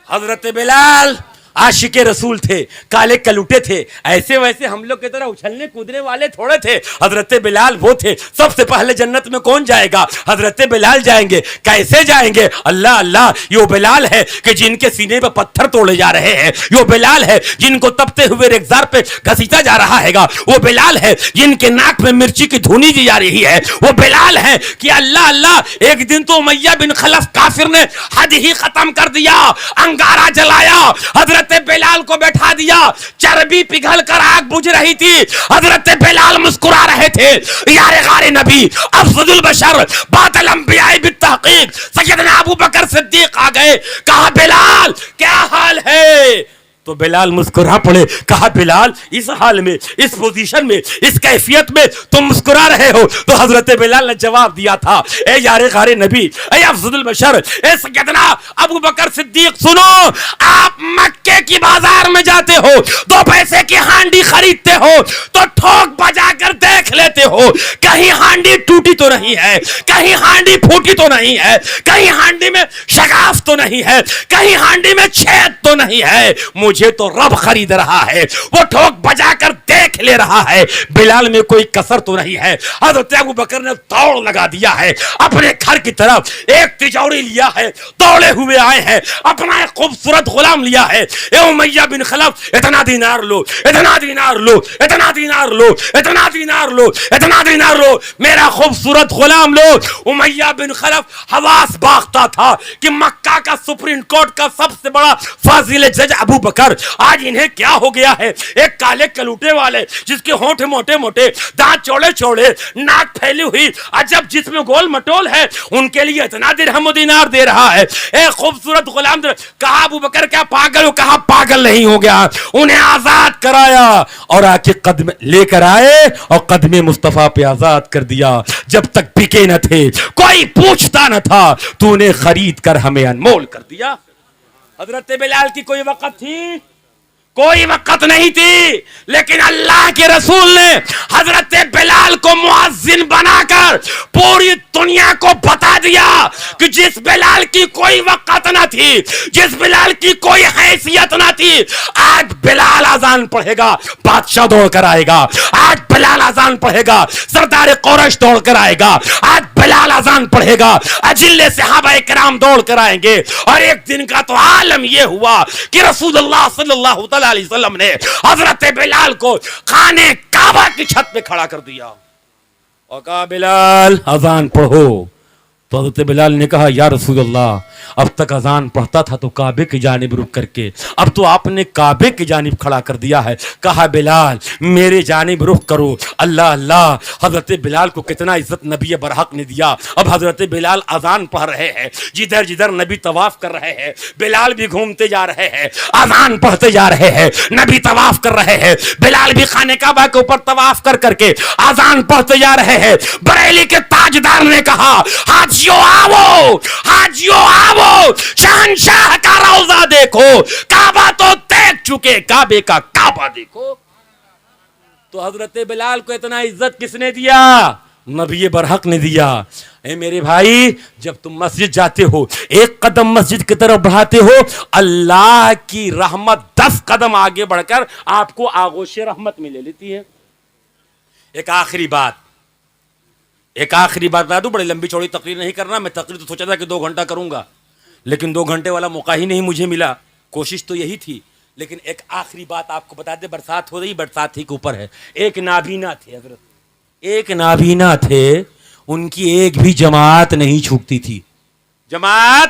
حضرت بلال عاشق رسول تھے, کالے کلوٹے تھے, ایسے ویسے ہم لوگ کی طرح اچھلنے کودنے والے تھوڑے تھے. حضرت بلال وہ تھے. سب سے پہلے جنت میں کون جائے گا؟ حضرت بلال جائیں گے. کیسے جائیں گے؟ اللہ اللہ, یہ بلال ہے کہ جن کے سینے پہ پتھر توڑے جا رہے ہیں, یہ بلال ہے جن کو تپتے ہوئے ریگزار پہ گھسیٹا جا رہا ہے گا, وہ بلال ہے جن کے ناک میں مرچی کی دھونی دی جا رہی ہے, وہ بلال ہے کہ اللہ اللہ ایک دن تو امیہ بن خلف کافر نے حد ہی ختم کر دیا, انگارہ جلایا, حضرت بلال کو بیٹھا دیا, چربی پگھل کر آگ بجھ رہی تھی, حضرت بلال مسکرا رہے تھے. یار غار نبی افضل البشر بعد الانبیاء بالتحقیق سیدنا ابو بکر صدیق آ گئے, کہا بلال کیا حال ہے؟ تو بلال مسکرا پڑے, کہا بلال اس حال میں, اس پوزیشن میں, اس کیفیت میں تم مسکرا رہے ہو؟ تو حضرت بلال نے جواب دیا تھا, اے یار غار نبی, اے افضل البشر, اے سیدنا ابو بکر صدیق, سنو, آپ مکے کی بازار میں جاتے ہو, 2 پیسے کی ہانڈی خریدتے ہو تو ٹھوک بجا کر دیکھ لیتے ہو کہیں ہانڈی ٹوٹی تو نہیں ہے, کہیں ہانڈی پھوٹی تو نہیں ہے, کہیں ہانڈی میں شگاف تو نہیں ہے, کہیں ہانڈی میں چھید تو نہیں ہے. مجھے تو رب خرید رہا ہے, وہ ٹھوک بجا کر دیکھ لے رہا ہے, بلال میں کوئی کسر تو نہیں ہے. حضرت ابو بکر نے دوڑ لگا دیا ہے اپنے گھر کی طرف, ایک تجوری لیا ہے, دوڑے ہوئے آئے ہیں, اپنا ایک خوبصورت غلام لیا ہے. اے امیہ بن خلف, اتنا دینار لو, اتنا دینار لو, اتنا دینار لو, اتنا دینار لو, اتنا دینار لو, میرا خوبصورت غلام لو. امیہ بن خلف حواس باختہ تھا کہ مکہ کا سپریم کورٹ کا سب سے بڑا فاضل جج ابو بکر, آج انہیں کیا ہو گیا ہے؟ ایک کالے کلوٹے والے جس کے ہونٹ موٹے موٹے, دانت چوڑے چوڑے, ناک پھیلی ہوئی, عجب جسم گول مٹول ہے, ان کے لیے اتنا درہم و دینار دے رہا ہے. ایک خوبصورت غلام کہا ابو بکر کیا پاگل ہو؟ کہا پاگل نہیں ہو گیا. انہیں آزاد کرایا اور آ کے قدم لے کر آئے اور قدم مصطفیٰ پہ آزاد کر دیا. جب تک بکے نہ تھے, کوئی پوچھتا نہ تھا, تو نے خرید کر ہمیں انمول کر دیا. حضرت بلال کی کوئی وقت تھی؟ کوئی وقت نہیں تھی, لیکن اللہ کے رسول نے حضرت بلال کو مؤذن بنا کر پوری دنیا کو بتا دیا کہ جس بلال کی کوئی وقت نہ تھی, جس بلال کی کوئی حیثیت نہ تھی, آج بلال اذان پڑھے گا, بادشاہ دوڑ کر آئے گا. آج بلال اذان پڑھے گا, سردار قریش دوڑ کر آئے گا. آج بلال اذان پڑھے گا, اجل صحابہ کرام دوڑ کر آئیں گے. اور ایک دن کا تو عالم یہ ہوا کہ رسول اللہ صلی اللہ علیہ وسلم نے حضرت بلال کو خانے کعبہ کی چھت پہ کھڑا کر دیا اور کہا بلال اذان پڑھو. تو حضرت بلال نے کہا یا رسول اللہ, اب تک اذان پڑھتا تھا تو کعبے کی جانب رک کر کے, اب تو آپ نے کعبے کی جانب کھڑا کر دیا ہے. کہا بلال میرے جانب رخ کرو. اللہ اللہ, حضرت بلال کو کتنا عزت نبی برحق نے دیا. اب حضرت بلال اذان پڑھ رہے ہیں, جدھر جدھر نبی طواف کر رہے ہیں, بلال بھی گھومتے جا رہے ہیں, اذان پڑھتے جا رہے ہیں, نبی طواف کر رہے ہیں, بلال بھی خانے کعبہ کے اوپر طواف کر کر کے اذان پڑھتے جا رہے ہیں. بریلی کے تاجدار نے کہا حاجیو آو, حاجیو آو, شہنشاہ کا روضہ دیکھو, کعبہ تو دیکھ چکے, کعبے کا کعبہ دیکھو. تو حضرت بلال کو اتنا عزت کس نے دیا؟ نبی برحق نے دیا. اے میرے بھائی, جب تم مسجد جاتے ہو, ایک قدم مسجد کی طرف بڑھاتے ہو, اللہ کی رحمت 10 قدم آگے بڑھ کر آپ کو آغوش رحمت میں لے لیتی ہے. ایک آخری بات بتا دوں, بڑی لمبی چوڑی تقریر نہیں کرنا. میں تقریر تو سوچا تھا کہ 2 گھنٹہ کروں گا, لیکن 2 گھنٹے والا موقع ہی نہیں مجھے ملا. کوشش تو یہی تھی, لیکن ایک آخری بات آپ کو بتا دے. برسات ہو رہی, برسات ہی کے اوپر ہے. ایک نابینا تھے حضرت, ایک نابینا تھے, ان کی ایک بھی جماعت نہیں چھوٹتی تھی. جماعت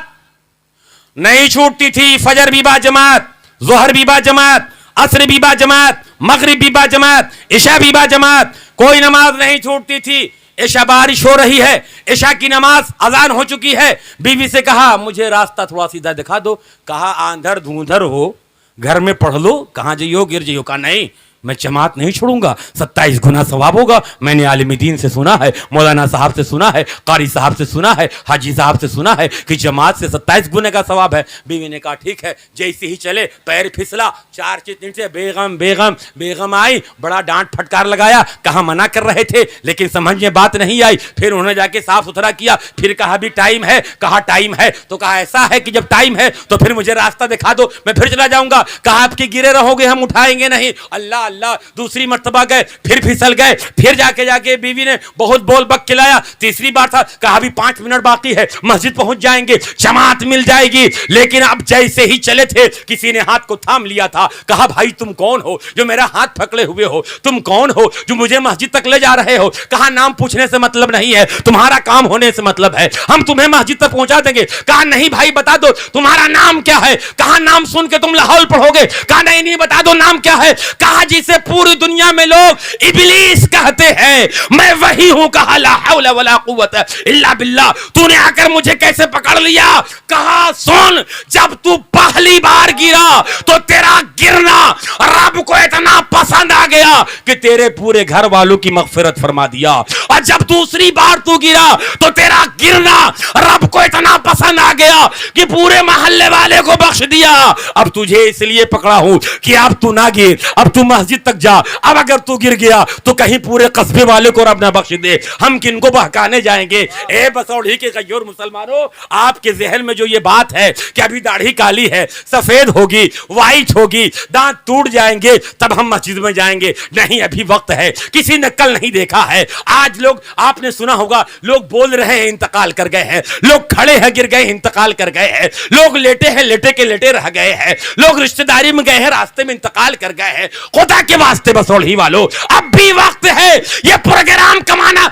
نہیں چھوٹتی تھی. فجر بھی با جماعت, ظہر بھی با جماعت, عصر بھی با جماعت, مغرب بھی با جماعت, عشاء بھی با جماعت, کوئی نماز نہیں چھوٹتی تھی. عشاء بارش ہو رہی ہے, عشاء کی نماز اذان ہو چکی ہے, بیوی سے کہا مجھے راستہ تھوڑا سیدھا دکھا دو. کہا آندھر دھوندھر ہو, گھر میں پڑھ لو, کہاں جائیو گر جائیو. کہا نہیں میں جماعت نہیں چھوڑوں گا, 27 گنا ثواب ہوگا. میں نے عالم دین سے سنا ہے, مولانا صاحب سے سنا ہے, قاری صاحب سے سنا ہے, حاجی صاحب سے سنا ہے کہ جماعت سے 27 گنے کا ثواب ہے. بیوی نے کہا ٹھیک ہے. جیسے ہی چلے پیر پھسلا, 4 چیز سے بیگم بیگم بیگم آئی, بڑا ڈانٹ پھٹکار لگایا. کہا منع کر رہے تھے لیکن سمجھ میں بات نہیں آئی. پھر انہوں نے جا کے صاف ستھرا کیا, پھر کہا بھی ٹائم ہے. کہا ٹائم ہے تو کہا ایسا ہے کہ جب ٹائم ہے تو پھر مجھے راستہ دکھا دو, میں پھر چلا جاؤں گا. کہا آپ کی گرے رہو گے, ہم اٹھائیں گے نہیں. اللہ اللہ, دوسری مرتبہ گئے, پھر پھسل گئے. پھر جا کے بیوی نے بہت بول بک کھلایا. تیسری بار تھا, کہا بھی 5 منٹ باقی ہے, مسجد پہنچ جائیں گے, جماعت مل جائے گی. لیکن اب جیسے ہی چلے تھے کسی نے ہاتھ کو تھام لیا تھا. کہا بھائی تم کون ہو جو میرا ہاتھ پکڑے ہوئے ہو؟ تم کون ہو جو مجھے مسجد تک لے جا رہے ہو؟ کہا نام پوچھنے سے مطلب نہیں ہے, تمہارا کام ہونے سے مطلب ہے, ہم تمہیں مسجد تک پہنچا دیں گے. کہا نہیں بھائی بتا دو تمہارا نام کیا ہے. کہا نام سن کے تم لاہور پڑھو گے. کہا نہیں بتا دو نام کیا ہے. کہا جسے پوری دنیا میں لوگ ابلیس کہتے ہیں میں وہی ہوں. کہا لا حول ولا قوت الا باللہ, تو نے آ کر مجھے کیسے پکڑ لیا؟ کہا سن, جب تو پہلی بار گرا تو تیرا گرنا رب کو اتنا پسند آ گیا کہ تیرے پورے گھر والوں کی مغفرت فرما دیا. اور جب دوسری بار تو گرا تو تیرا گرنا رب کو اتنا پسند آ گیا کہ پورے محلے والے کو بخش دیا. اب تجھے اس لیے پکڑا ہوں کہ اب تو نہ گر, اب تو مسجد تک جا. اب اگر تو گر گیا تو کہیں پورے قصبے والے کو رب نہ بخش دے, ہم کن کو بہکانے جائیں گے؟ اے بسوڑی کے غیور مسلمانوں, آپ کے ذہن میں جو یہ بات ہے کہ ابھی داڑھی کالی ہے, سفید ہوگی, وائٹ ہوگی, دانت ٹوٹ جائیں گے تب ہم مسجد میں جائیں گے, نہیں ابھی وقت ہے. کسی نے کل نہیں دیکھا ہے. آج لوگ, آپ نے سنا ہوگا, لوگ بول رہے ہیں انتقال کر گئے ہیں, لوگ کھڑے ہیں گر گئے انتقال کر گئے ہیں, لوگ لیٹے ہیں لیٹے کے لیٹے رہ گئے ہیں, لوگ رشتہ داری میں گئے ہیں راستے میں انتقال کر گئے ہیں. خدا کے واسطے بسوڑی والو, اب بھی وقت ہے. یہ پروگرام کمانا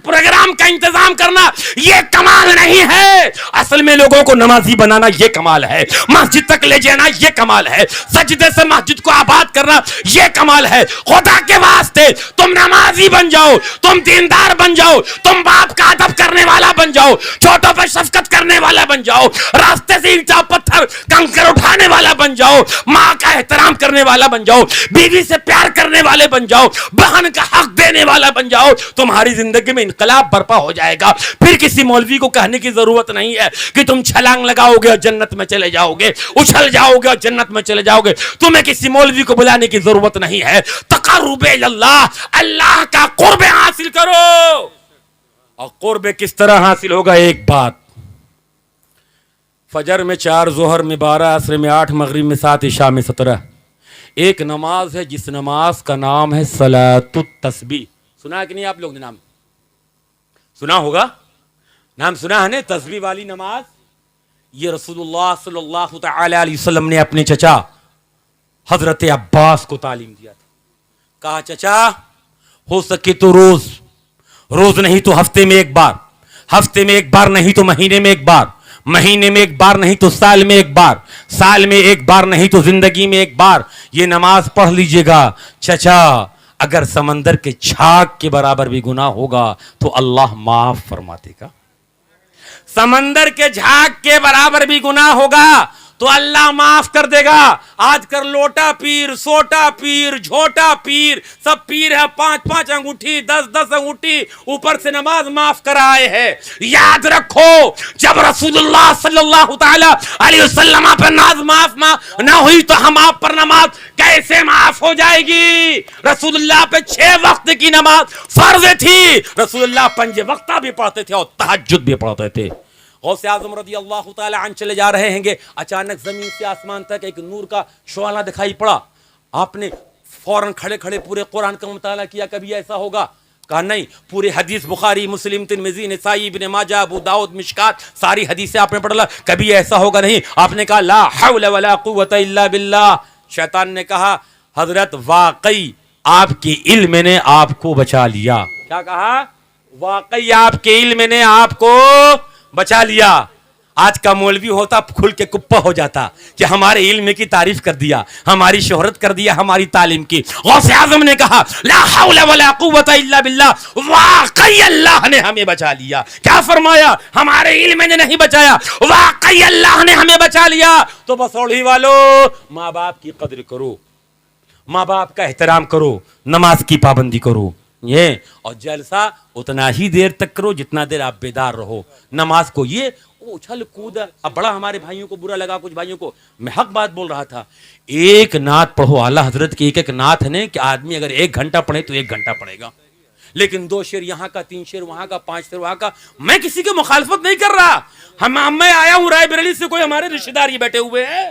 پروگرام کا انتظام کرنا یہ کمال نہیں ہے. اصل میں لوگوں کو نمازی بنانا یہ کمال ہے, مسجد تک لے جانا یہ کمال ہے, سجدے سے مسجد کو آباد کرنا یہ کمال ہے. خدا کے واسطے تم نمازی بن جاؤ, تم دیندار بن جاؤ, تم باپ کا ادب کرنے والا بن جاؤ, چھوٹوں پہ شفقت کرنے والا بن جاؤ, راستے سے اینٹا پتھر کنکر اٹھانے والا بن جاؤ, ماں کا احترام کرنے والا بن جاؤ, بیوی سے پیار کرنے والے بن جاؤ, بہن کا حق دینے والا بن جاؤ. تمہاری زندگی میں انقلاب برپا ہو جائے گا. پھر کسی مولوی کو کہنے کی ضرورت نہیں ہے کہ تم چھلانگ لگاؤ گے اور جنت میں چلے جاؤ گے, اچھل جاؤ گے اور جنت میں چلے جاؤ گے. تمہیں کسی مولوی کو بلانے کی ضرورت نہیں ہے. تقرب اللہ, اللہ کا قرب حاصل کرو. اور قرب کس طرح حاصل ہوگا؟ ایک بات, فجر میں 4, ظہر میں 12, عصر میں 8, مغرب میں 7, عشاء میں 17. ایک نماز ہے جس نماز کا نام ہے صلاۃ التسبیح. سنا ہے کہ نہیں آپ لوگ نے؟ نام سنا ہوگا, نام سنا ہے نا, تسبیح والی نماز. یہ رسول اللہ صلی اللہ تعالی علیہ وسلم نے اپنے چچا حضرت عباس کو تعلیم دیا تھا. کہا چچا ہو سکے تو روز نہیں تو ہفتے میں ایک بار, ہفتے میں ایک بار نہیں تو مہینے میں ایک بار, مہینے میں ایک بار نہیں تو سال میں ایک بار, سال میں ایک بار نہیں تو زندگی میں ایک بار یہ نماز پڑھ لیجئے گا. چچا اگر سمندر کے چھاگ کے برابر بھی گناہ ہوگا تو اللہ معاف فرماتے گا. سمندر کے جھاگ کے برابر بھی گناہ ہوگا تو اللہ معاف کر دے گا. آج کر لوٹا پیر, سوٹا پیر, جھوٹا پیر, سب پیر ہے, 5 انگوٹھی, 10 انگوٹھی, اوپر سے نماز معاف کرائے ہیں. یاد رکھو جب رسول اللہ صلی اللہ تعالی علیہ وسلم پر ناز معاف نہ ہوئی تو ہم آپ پر نماز کیسے معاف ہو جائے گی؟ رسول اللہ پہ 6 وقت کی نماز فرض تھی. رسول اللہ 5 وقتہ بھی پڑھتے تھے اور تہجد بھی پڑھتے تھے. غوث اعظم رضی اللہ تعالی عنہ چلے جا رہے ہیں گے, اچانک زمین سے آسمان تک ایک نور کا شعلہ دکھائی پڑا. آپ نے فوراً کھڑے کھڑے پورے قرآن کا مطالعہ کیا, کبھی ایسا ہوگا؟ کہا نہیں. پورے حدیث بخاری, مسلم, ترمذی, نسائی, ابن ماجہ, ابو داؤد, مشکات, ساری حدیثیں آپ نے پڑھ لا, کبھی ایسا ہوگا نہیں. آپ نے کہا لا حول ولا قوت الا باللہ. شیطان نے کہا حضرت واقعی آپ کے علم نے آپ کو بچا لیا. کیا کہا؟ واقعی آپ کے علم نے آپ کو بچا لیا. آج کا مولوی ہوتا کھل کے کپا ہو جاتا کہ ہمارے علم کی تعریف کر دیا, ہماری شہرت کر دیا, ہماری تعلیم کی. غوث اعظم نے کہا لا حول ولا قوت الا باللہ, واقعی اللہ نے ہمیں بچا لیا. کیا فرمایا؟ ہمارے علم نے نہیں بچایا, واقعی اللہ نے ہمیں بچا لیا. تو بسوڑی والو, ماں باپ کی قدر کرو, ماں باپ کا احترام کرو, نماز کی پابندی کرو. یہ اور جلسہ اتنا ہی دیر تک کرو جتنا دیر آپ بیدار رہو. نماز کو یہ اچھل کود, اب بڑا ہمارے بھائیوں کو برا لگا, کچھ بھائیوں کو. میں حق بات بول رہا تھا. ایک نعت پڑھو, اعلیٰ حضرت کی ایک نعت ہے کہ آدمی اگر 1 گھنٹہ پڑھے تو 1 گھنٹہ پڑھے گا, لیکن 2 شعر یہاں کا, 3 شعر وہاں کا, 5 شعر وہاں کا. میں کسی کی مخالفت نہیں کر رہا. میں آیا ہوں رائے بریلی سے, کوئی ہمارے رشتہ دار یہ بیٹھے ہوئے ہیں,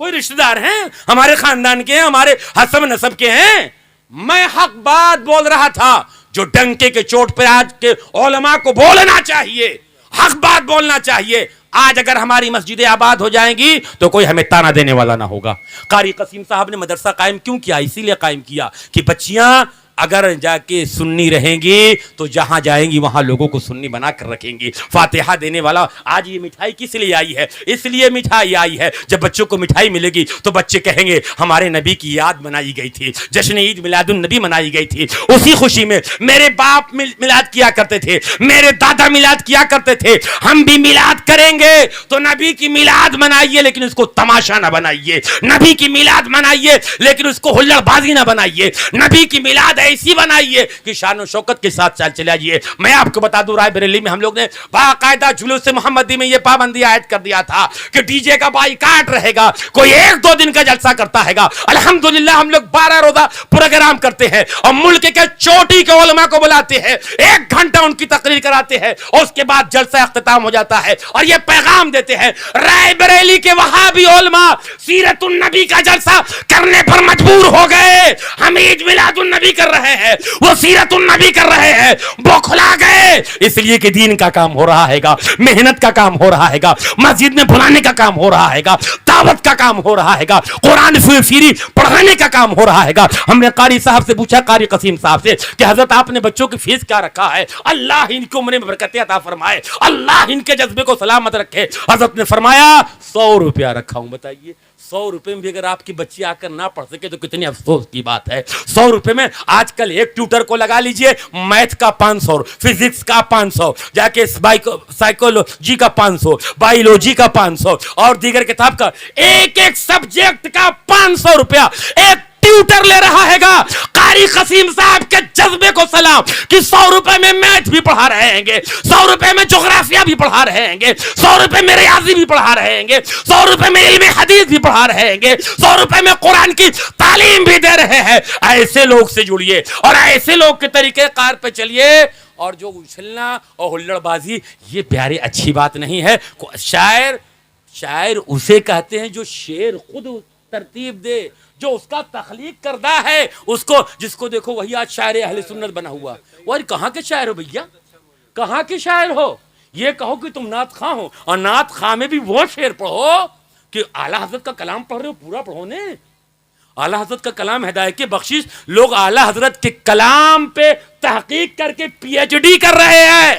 کوئی رشتہ دار ہیں ہمارے خاندان کے ہیں, ہمارے حسب نسب کے ہیں. میں حق بات بول رہا تھا جو ڈنکے کے چوٹ پہ آج کے علماء کو بولنا چاہیے, حق بات بولنا چاہیے. آج اگر ہماری مسجدیں آباد ہو جائیں گی تو کوئی ہمیں تانا دینے والا نہ ہوگا. قاری قسیم صاحب نے مدرسہ قائم کیوں کیا؟ اسی لیے قائم کیا کہ بچیاں اگر جا کے سنی رہیں گی تو جہاں جائیں گی وہاں لوگوں کو سنی بنا کر رکھیں گی. فاتحہ دینے والا. آج یہ مٹھائی کس لیے آئی ہے؟ اس لیے مٹھائی آئی ہے جب بچوں کو مٹھائی ملے گی تو بچے کہیں گے ہمارے نبی کی یاد منائی گئی تھی, جشن عید میلاد النبی منائی گئی تھی, اسی خوشی میں میرے باپ میلاد کیا کرتے تھے, میرے دادا میلاد کیا کرتے تھے, ہم بھی میلاد کریں گے. تو نبی کی میلاد منائیے لیکن اس کو تماشا نہ بنائیے, نبی کی میلاد منائیے لیکن اس کو ہلڑ بازی نہ بنائیے, نبی کی میلاد ایسی بنائیے کہ شان و شوکت کے ساتھ چلے جائیے. میں آپ کو بتا دوں رائے بریلی میں ہم لوگ نے باقاعدہ جلوس محمدی میں یہ پابندی عائد کر دیا تھا کہ ڈی جے کا بائیکاٹ رہے گا, کوئی 1-2 دن کا جلسہ کرتا ہے گا. الحمدللہ ہم لوگ 12 روزہ پروگرام کرتے ہیں اور ملک کے چوٹی کے علماء کو بلاتے ہیں, 1 گھنٹہ ان کی تقریر کراتے ہیں اور اس کے بعد جلسہ اختتام ہو جاتا ہے اور یہ پیغام دیتے ہیں رائے بریلی کے وہابی علماء سیرت النبی کا جلسہ کرنے پر مجبور ہو گئے. ہم عید میلاد النبی کر رہے ہیں, وہ سیرت النبی کر رہے ہیں, بوکھلا گئے. اس لیے کہ دین کا کام ہو رہا ہے گا, محنت کا کام ہو رہا ہے گا, مسجد میں بلانے کا کام ہو رہا ہے گا, دعوت کا کام ہو رہا ہے گا, قرآن فیری پڑھانے کا کام ہو رہا ہے گا. ہم نے قاری صاحب سے پوچھا, قاری قسیم صاحب سے, کہ حضرت آپ نے بچوں کی فیس کیا رکھا ہے؟ اللہ ان کی عمر میں برکتیں عطا فرمائے, اللہ ان کے جذبے کو سلامت رکھے. حضرت نے فرمایا 100 روپیہ رکھا ہوں. بتائیے 100 روپے میں بھی اگر آپ کی بچی آ کر نہ پڑھ سکے تو کتنی افسوس کی بات ہے. 100 روپے میں آج کل ایک ٹیوٹر کو لگا لیجئے, میتھ کا 500, فزکس کا 500, جا کے سائیکولوجی کا 500, بایولوجی کا 500 اور دیگر کتاب کا ایک سبجیکٹ کا 500 روپیہ ایک ٹیوٹر لے رہا ہے گا. قاری قسیم صاحب کے جذبے کو سلام کہ 100 روپے میں میتھ بھی پڑھا رہے ہیں گے, 100 روپے میں جغرافیہ بھی پڑھا رہے ہیں گے, 100 روپے میں ریاضی بھی پڑھا رہے ہیں گے, 100 روپے میں علم حدیث بھی پڑھا رہے ہیں گے, 100 روپے میں قرآن کی تعلیم بھی دے رہے ہیں. ایسے لوگ سے جڑیے اور ایسے لوگ کے طریقے کار پہ چلیے. اور جو اچھلنا اور ہلڑ بازی یہ پیارے اچھی بات نہیں ہے. شاعر اسے کہتے ہیں جو شعر خود ترتیب دے, جو اس کا تخلیق کردہ ہے, اس کو جس کو دیکھو وہی آج شاعر اہل سنت بنا ہوا. اور کہاں کے شاعر ہو بھیا, کہاں کے شاعر ہو؟ یہ کہو کہ تم نعت خواں ہو, اور نعت خواں میں بھی وہ شعر پڑھو کہ اعلیٰ حضرت کا کلام پڑھ رہے ہو, پورا پڑھو نے. اعلیٰ حضرت کا کلام ہدایت کی بخشش. لوگ اعلیٰ حضرت کے کلام پہ تحقیق کر کے PhD کر رہے ہیں.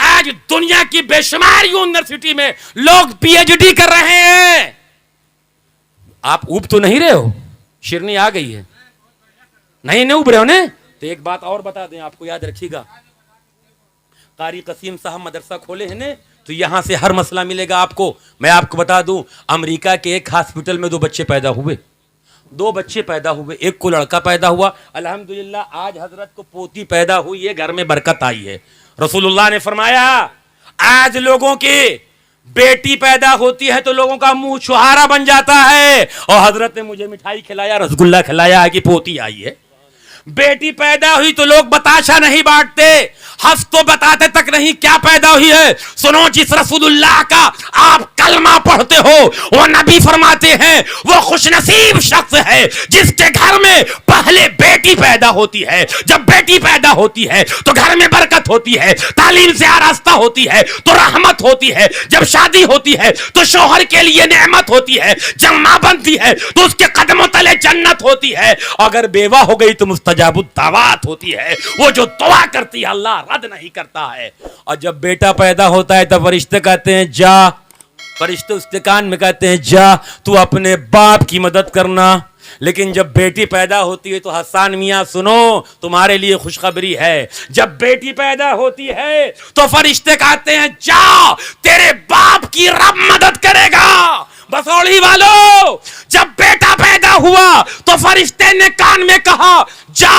آج دنیا کی بے شمار یونیورسٹی میں لوگ PhD کر رہے ہیں. آپ اوب تو نہیں رہے ہو, شیرنی آ گئی ہے, نہیں اوب رہے ہو نے. تو ایک بات اور بتا دیں آپ کو, یاد رکھیے گا, قاری قسیم صاحب مدرسہ کھولے ہیں نے تو یہاں سے ہر مسئلہ ملے گا آپ کو. میں آپ کو بتا دوں, امریکہ کے ایک ہاسپٹل میں 2 بچے پیدا ہوئے, 2 بچے پیدا ہوئے, ایک کو لڑکا پیدا ہوا. الحمدللہ آج حضرت کو پوتی پیدا ہوئی ہے, گھر میں برکت آئی ہے. رسول اللہ نے فرمایا آج لوگوں کی بیٹی پیدا ہوتی ہے تو لوگوں کا منہ چھہارا بن جاتا ہے, اور حضرت نے مجھے مٹھائی کھلایا, رسگلہ کھلایا کہ پوتی آئی ہے. بیٹی پیدا ہوئی تو لوگ بتاشا نہیں بانٹتے, ہنس تو بتاتے تک نہیں کیا پیدا ہوئی ہے. سنو, جس رسول اللہ کا آپ کلمہ پڑھتے ہو وہ نبی فرماتے ہیں وہ خوش نصیب شخص ہے جس کے گھر میں پہلے بیٹی پیدا ہوتی ہے. جب بیٹی پیدا ہوتی ہے تو گھر میں برکت ہوتی ہے, تعلیم سے آراستہ ہوتی ہے تو رحمت ہوتی ہے, جب شادی ہوتی ہے تو شوہر کے لیے نعمت ہوتی ہے, جب ماں بنتی ہے تو اس کے قدموں تلے جنت ہوتی ہے, اگر بیوہ ہو گئی تو مستجاب الدعوات ہوتی ہے, وہ جو دعا کرتی ہے اللہ رد نہیں کرتا ہے. اور جب بیٹا پیدا ہوتا ہے تب فرشتے کہتے ہیں جا فرشتے اس کے کان میں کہتے ہیں جا تو اپنے باپ کی مدد کرنا. لیکن جب بیٹی پیدا ہوتی ہے تو حسان میاں سنو تمہارے لیے خوشخبری ہے, جب بیٹی پیدا ہوتی ہے تو فرشتے کہتے ہیں جا تیرے باپ کی رب مدد کرے گا. بسوڑی والو, جب بیٹا پیدا ہوا تو فرشتے نے کان میں کہا جا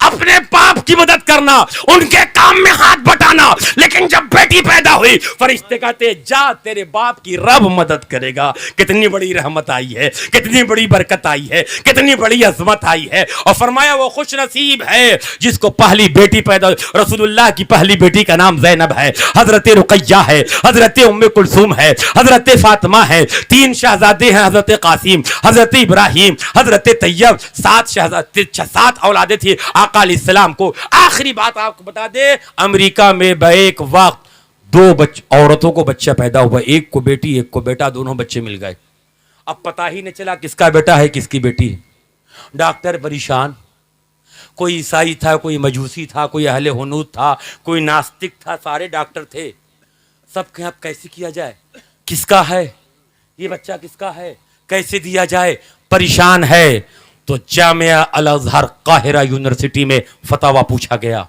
اپنے باپ کی مدد کرنا, ان کے کام میں ہاتھ بٹانا. لیکن جب بیٹی پیدا ہوئی فرشتے کہتے جا تیرے باپ کی رب مدد کرے گا. کتنی بڑی رحمت آئی ہے, کتنی بڑی برکت آئی ہے, کتنی بڑی عظمت آئی ہے. اور فرمایا وہ خوش نصیب ہے جس کو پہلی بیٹی پیدا ہوئی. رسول اللہ کی پہلی بیٹی کا نام زینب ہے, حضرت رقیہ ہے, حضرت ام کلثوم ہے, حضرت فاطمہ ہے. 3 شہزادے ہیں, حضرت قاسم, حضرت ابراہیم, حضرت طیب. 7 اولادیں تھی آقا علیہ السلام کو. آخری بات آپ کو بتا دے, امریکہ میں بیک وقت 2 عورتوں کو بچہ پیدا ہوا, ایک کو بیٹی ایک کو بیٹا, دونوں بچے مل گئے. اب پتہ ہی نہیں چلا کس کا بیٹا ہے کس کی بیٹی ہے. ڈاکٹر پریشان, کوئی عیسائی تھا, کوئی مجوسی تھا, کوئی اہل ہنود تھا, کوئی ناستک تھا, سارے ڈاکٹر تھے. سب کہ اب کیسے کیا جائے, کس کا ہے یہ بچہ, کس کا ہے, کیسے دیا جائے, پریشان ہے. تو جامعہ الازہر قاہرہ یونیورسٹی میں فتویٰ پوچھا گیا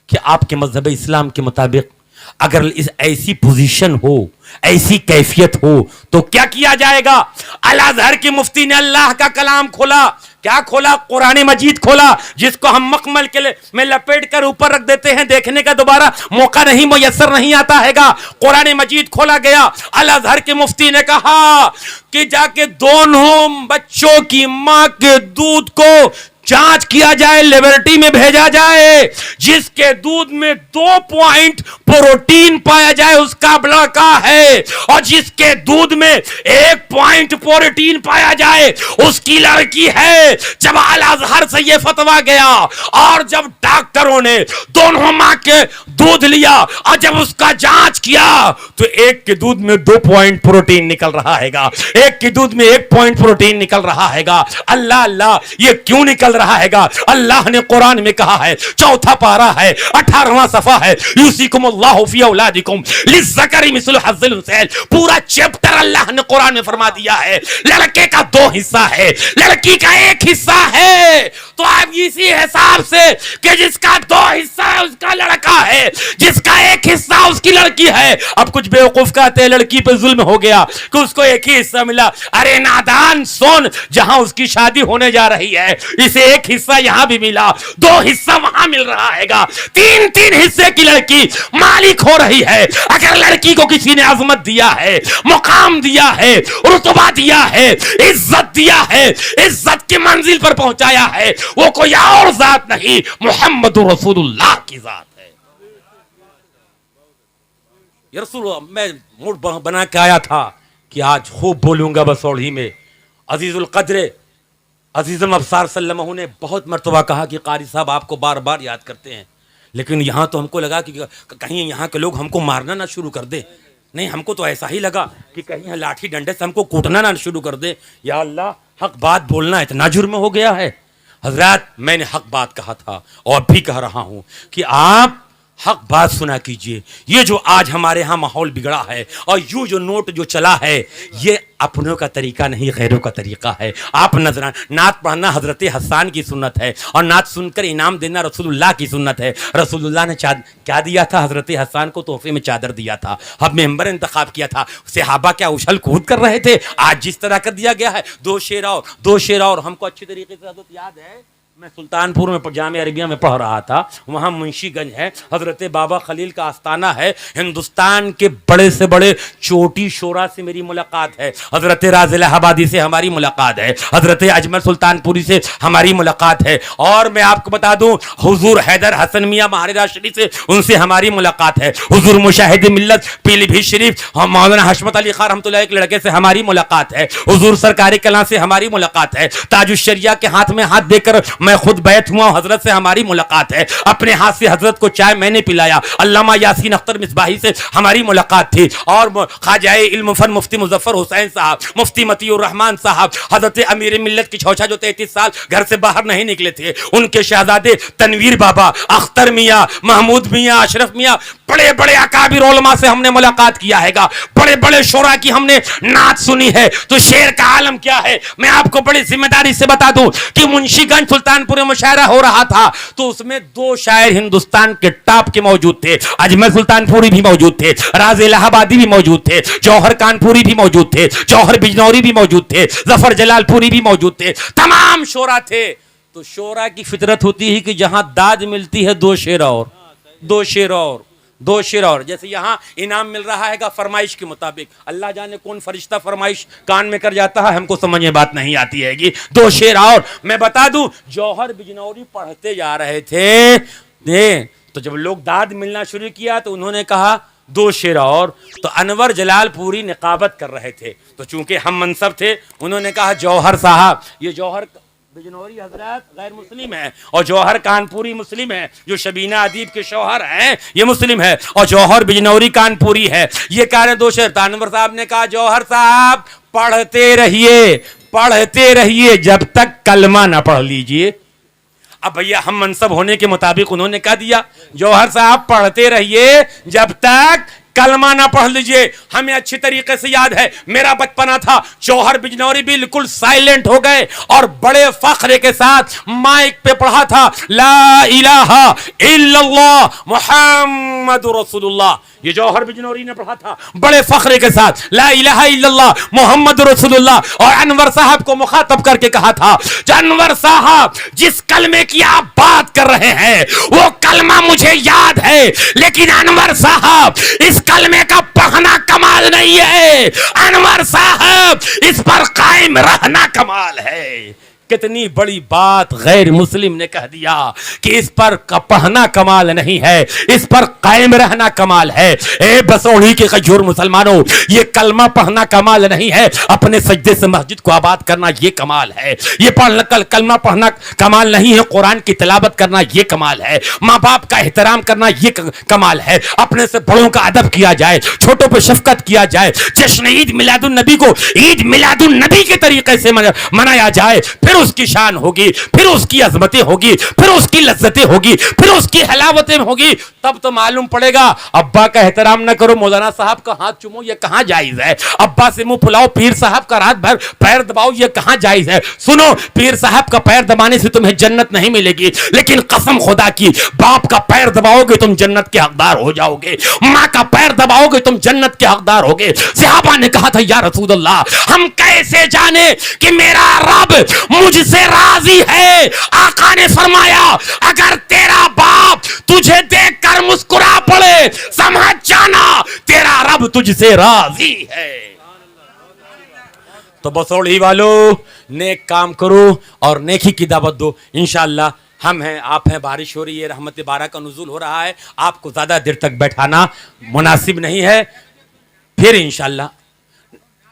کہ آپ کے مذہب اسلام کے مطابق اگر ایسی پوزیشن ہو, ایسی کیفیت ہو تو کیا کیا جائے گا. الازہر کی مفتی نے اللہ کا کلام کھولا. کیا کھولا؟ قرآن مجید کھولا, جس کو ہم مخمل کے میں لپیٹ کر اوپر رکھ دیتے ہیں, دیکھنے کا دوبارہ موقع نہیں میسر نہیں آتا ہے گا. قرآن مجید کھولا گیا. الازہر کے مفتی نے کہا کہ جا کے دونوں بچوں کی ماں کے دودھ کو جانچ کیا جائے, لیبورٹری میں بھیجا جائے. جس کے دودھ میں 2 پوائنٹ پروٹین پایا جائے اس کا لڑکا ہے, اور جس کے دودھ میں 1 پوائنٹ پروٹین پایا جائے اس کی لڑکی ہے. جب الازہر سے یہ فتویٰ گیا اور جب ڈاکٹروں نے دونوں ماں کے دودھ لیا اور جب اس کا جانچ کیا تو ایک کے دودھ میں 2 پوائنٹ پروٹین نکل رہا ہے گا, ایک کے دودھ میں 1 پوائنٹ پروٹین نکل رہا ہے گا. اللہ اللہ, یہ کیوں نکل رہا ہے گا؟ اللہ نے قرآن میں کہا ہے, 4 پارہ ہے, 18واں صفحہ ہے, یوصیکم اللہ فی اولادکم للذکر مثل حظ الانثیین. پورا چیپٹر اللہ نے قرآن میں فرما دیا ہے. لڑکے کا 2 حصہ ہے, لڑکی کا 1 حصہ ہے. تو آپ اسی حساب سے کہ جس کا 2 حصہ ہے اس کا لڑکا ہے, جس کا 1 حصہ اس کی لڑکی ہے. اب کچھ بیوقوف کہتے ہیں لڑکی پہ ظلم ہو گیا کہ اس کو 1 ہی حصہ ملا. ارے نادان سن, جہاں اس کی شادی ہونے جا رہی ہے اسے 1 حصہ یہاں بھی ملا, 2 حصہ وہاں مل رہا ہے گا. 3 حصے کی لڑکی مالک ہو رہی ہے. اگر لڑکی کو کسی نے عظمت دیا ہے, مقام دیا ہے, رتبہ دیا ہے, عزت دیا ہے, عزت کی منزل پر پہنچایا ہے, وہ کوئی اور ذات نہیں, محمد رسول اللہ کی ذات ہے. یا رسول اللہ, میں موڈ بنا کے آیا تھا کہ آج خوب بولوں گا بسوڑھی میں. عزیز القدر عزیز الابصار صلی اللہ علیہ وسلم نے بہت مرتبہ کہا کہ قاری صاحب آپ کو بار بار یاد کرتے ہیں, لیکن یہاں تو ہم کو لگا کہ کہیں یہاں کے لوگ ہم کو مارنا نہ شروع کر دیں. نہیں, ہم کو تو ایسا ہی لگا کہ کہیں لاٹھی ڈنڈے سے ہم کو کوٹنا نہ شروع کر دیں. یا اللہ, حق بات بولنا اتنا جرم ہو گیا ہے. حضرات, میں نے حق بات کہا تھا اور بھی کہہ رہا ہوں کہ آپ حق بات سنا کیجئے. یہ جو آج ہمارے ہاں ماحول بگڑا ہے اور یوں جو نوٹ جو چلا ہے, یہ اپنوں کا طریقہ نہیں, غیروں کا طریقہ ہے. آپ نظران نعت پڑھنا حضرت حسان کی سنت ہے, اور نعت سن کر انعام دینا رسول اللہ کی سنت ہے. رسول اللہ نے کیا دیا تھا حضرت حسان کو؟ تحفے میں چادر دیا تھا. اب ممبر انتخاب کیا تھا, صحابہ کیا اچھل کود کر رہے تھے. آج جس طرح کر دیا گیا ہے, 2 شعرا اور ہم کو اچھی طریقے سے حضرت یاد ہے, میں سلطان پور میں جامعہ عربیہ میں پڑھ رہا تھا, وہاں منشی گنج ہے, حضرت بابا خلیل کا آستانہ ہے. ہندوستان کے بڑے سے بڑے چوٹی شورا سے میری ملاقات ہے, حضرت راز الہ آبادی سے ہماری ملاقات ہے, حضرت اجمل سلطان پوری سے ہماری ملاقات ہے, اور میں آپ کو بتا دوں حضور حیدر حسن میاں مہاراجہ شریف سے ان سے ہماری ملاقات ہے, حضور مشاہد ملت پیلی بھیت شریف مولانا حشمت علی خان رحمۃ اللہ کے لڑکے سے ہماری ملاقات ہے, حضور سرکار کلاں سے ہماری ملاقات ہے, تاج الشریعہ کے ہاتھ میں ہاتھ دے کر میں خود بیعت ہوا ہوں حضرت سے, ہماری ملاقات ہے, اپنے ہاتھ سے حضرت کو چائے میں نے پلایا, علامہ یاسین اختر مصباحی سے ہماری ملاقات تھی, اور خواجہ علم فن مفتی مظفر حسین صاحب, مفتی مطیع الرحمان صاحب, حضرت امیر ملت کی چھوچا جو 33 سال گھر سے باہر نہیں نکلے تھے, ان کے شہزادے تنویر بابا, اختر میاں, محمود میاں, اشرف میاں, بڑے بڑے اکابر علماء سے ہم نے ملاقات کیا ہے گا, بڑے بڑے شعراء کی ہم نے نعت سنی ہے. تو شعر کا عالم کیا ہے میں آپ کو بڑی ذمہ داری سے بتا دوں کہ منشی گنج سلطان پور میں مشاعرہ ہو رہا تھا تو اس میں 2 شاعر ہندوستان کے ٹاپ کے موجود تھے, اجمل سلطان پوری بھی موجود تھے, راز الہ آبادی بھی موجود تھے, جوہر کانپوری بھی موجود تھے, جوہر بجنوری بھی موجود تھے, ظفر جلال پوری بھی موجود تھے, تمام شعراء تھے. تو شعراء کی فطرت ہوتی ہے کہ جہاں داد ملتی ہے 2 شعر اور 2 شعر اور 2 شعر اور, جیسے یہاں انعام مل رہا ہے گا فرمائش کے مطابق, اللہ جانے کون فرشتہ فرمائش کان میں کر جاتا ہے, ہم کو سمجھ میں بات نہیں آتی ہے گی. 2 شعر اور میں بتا دوں, جوہر بجنوری پڑھتے جا رہے تھے تو جب لوگ داد ملنا شروع کیا تو انہوں نے کہا 2 شعر اور, تو انور جلال پوری نقابت کر رہے تھے, تو چونکہ ہم منصب تھے انہوں نے کہا جوہر صاحب, یہ جوہر بجنوری حضرات غیر مسلم ہے اور جوہر کانپوری مسلم ہے, جو شبینہ ادیب کے شوہر ہیں یہ مسلم ہے, اور جوہر بجنوری کانپوری ہے. یہ کہہ رہے 2 شعر. انور صاحب نے کہا جوہر صاحب پڑھتے رہیے جب تک کلمہ نہ پڑھ لیجئے. اب بھیا ہم منصب ہونے کے مطابق انہوں نے کہہ دیا جوہر صاحب پڑھتے رہیے جب تک کلمہ نہ پڑھ لیجئے. ہمیں اچھی طریقے سے یاد ہے, میرا بچپنا تھا, جوہر بجنوری بالکل سائلنٹ ہو گئے اور بڑے فخر کے ساتھ مائک پہ پڑھا تھا لا الہ الا اللہ محمد رسول اللہ. یہ جوہر بجنوری نے پڑھا تھا بڑے فخر کے ساتھ لا الہ الا اللہ محمد رسول اللہ, اور انور صاحب کو مخاطب کر کے کہا تھا انور صاحب جس کلمے کی آپ بات کر رہے ہیں وہ کلمہ مجھے یاد ہے, لیکن انور صاحب اس کلمے کا پڑھنا کمال نہیں ہے, انور صاحب اس پر قائم رہنا کمال ہے. کتنی بڑی بات غیر مسلم نے کہہ دیا کہ اس پر پڑھنا کمال نہیں ہے, اس پر قائم رہنا کمال ہے. اے بسوڑی کے غیور مسلمانوں, یہ کلمہ پڑھنا کمال نہیں ہے, اپنے سجدے سے مسجد کو آباد کرنا یہ کمال ہے. یہ کلمہ پڑھنا کمال نہیں ہے, قرآن کی تلاوت کرنا یہ کمال ہے, ماں باپ کا احترام کرنا یہ کمال ہے, اپنے سے بڑوں کا ادب کیا جائے, چھوٹوں پہ شفقت کیا جائے, جشن عید میلاد النبی کو عید میلاد النبی کے طریقے سے منایا جائے, پھر اس کی شان ہوگی, پھر اس کی عظمتیں ہوگی, پھر اس کی لذتیں ہوگی, پھر اس کی حلاوتیں ہوگی. تب تو معلوم پڑے گا ابا کا احترام نہ کرو, مولانا صاحب کا ہاتھ چومو یہ کہاں جائز ہے, ابا سے منہ پھلاؤ, پیر صاحب کا رات بھر پیر دباؤ یہ کہاں جائز ہے. سنو, پیر صاحب کا پیر دبانے سے تمہیں جنت نہیں ملے گی, لیکن قسم خدا کی باپ کا پیر دباؤ گے تم جنت کے حقدار ہو جاؤ گے, ماں کا پیر دباؤ گے تم جنت کے حقدار ہوگے. صحابہ نے کہا تھا یا رسول اللہ ہم کیسے جانے کہ میرا رب مجھ سے راضی ہے. آقا نے فرمایا اگر تیرا باپ تجھے دیکھ کر مسکرا پڑے سمجھ جانا تیرا رب تجھ سے راضی ہے. تو بسوڑی والو نیک کام کرو اور نیکی کی دعوت دو. انشاءاللہ ہم ہیں, آپ ہیں, بارش ہو رہی ہے, رحمت بارہ کا نزول ہو رہا ہے, آپ کو زیادہ دیر تک بیٹھانا مناسب نہیں ہے. پھر انشاءاللہ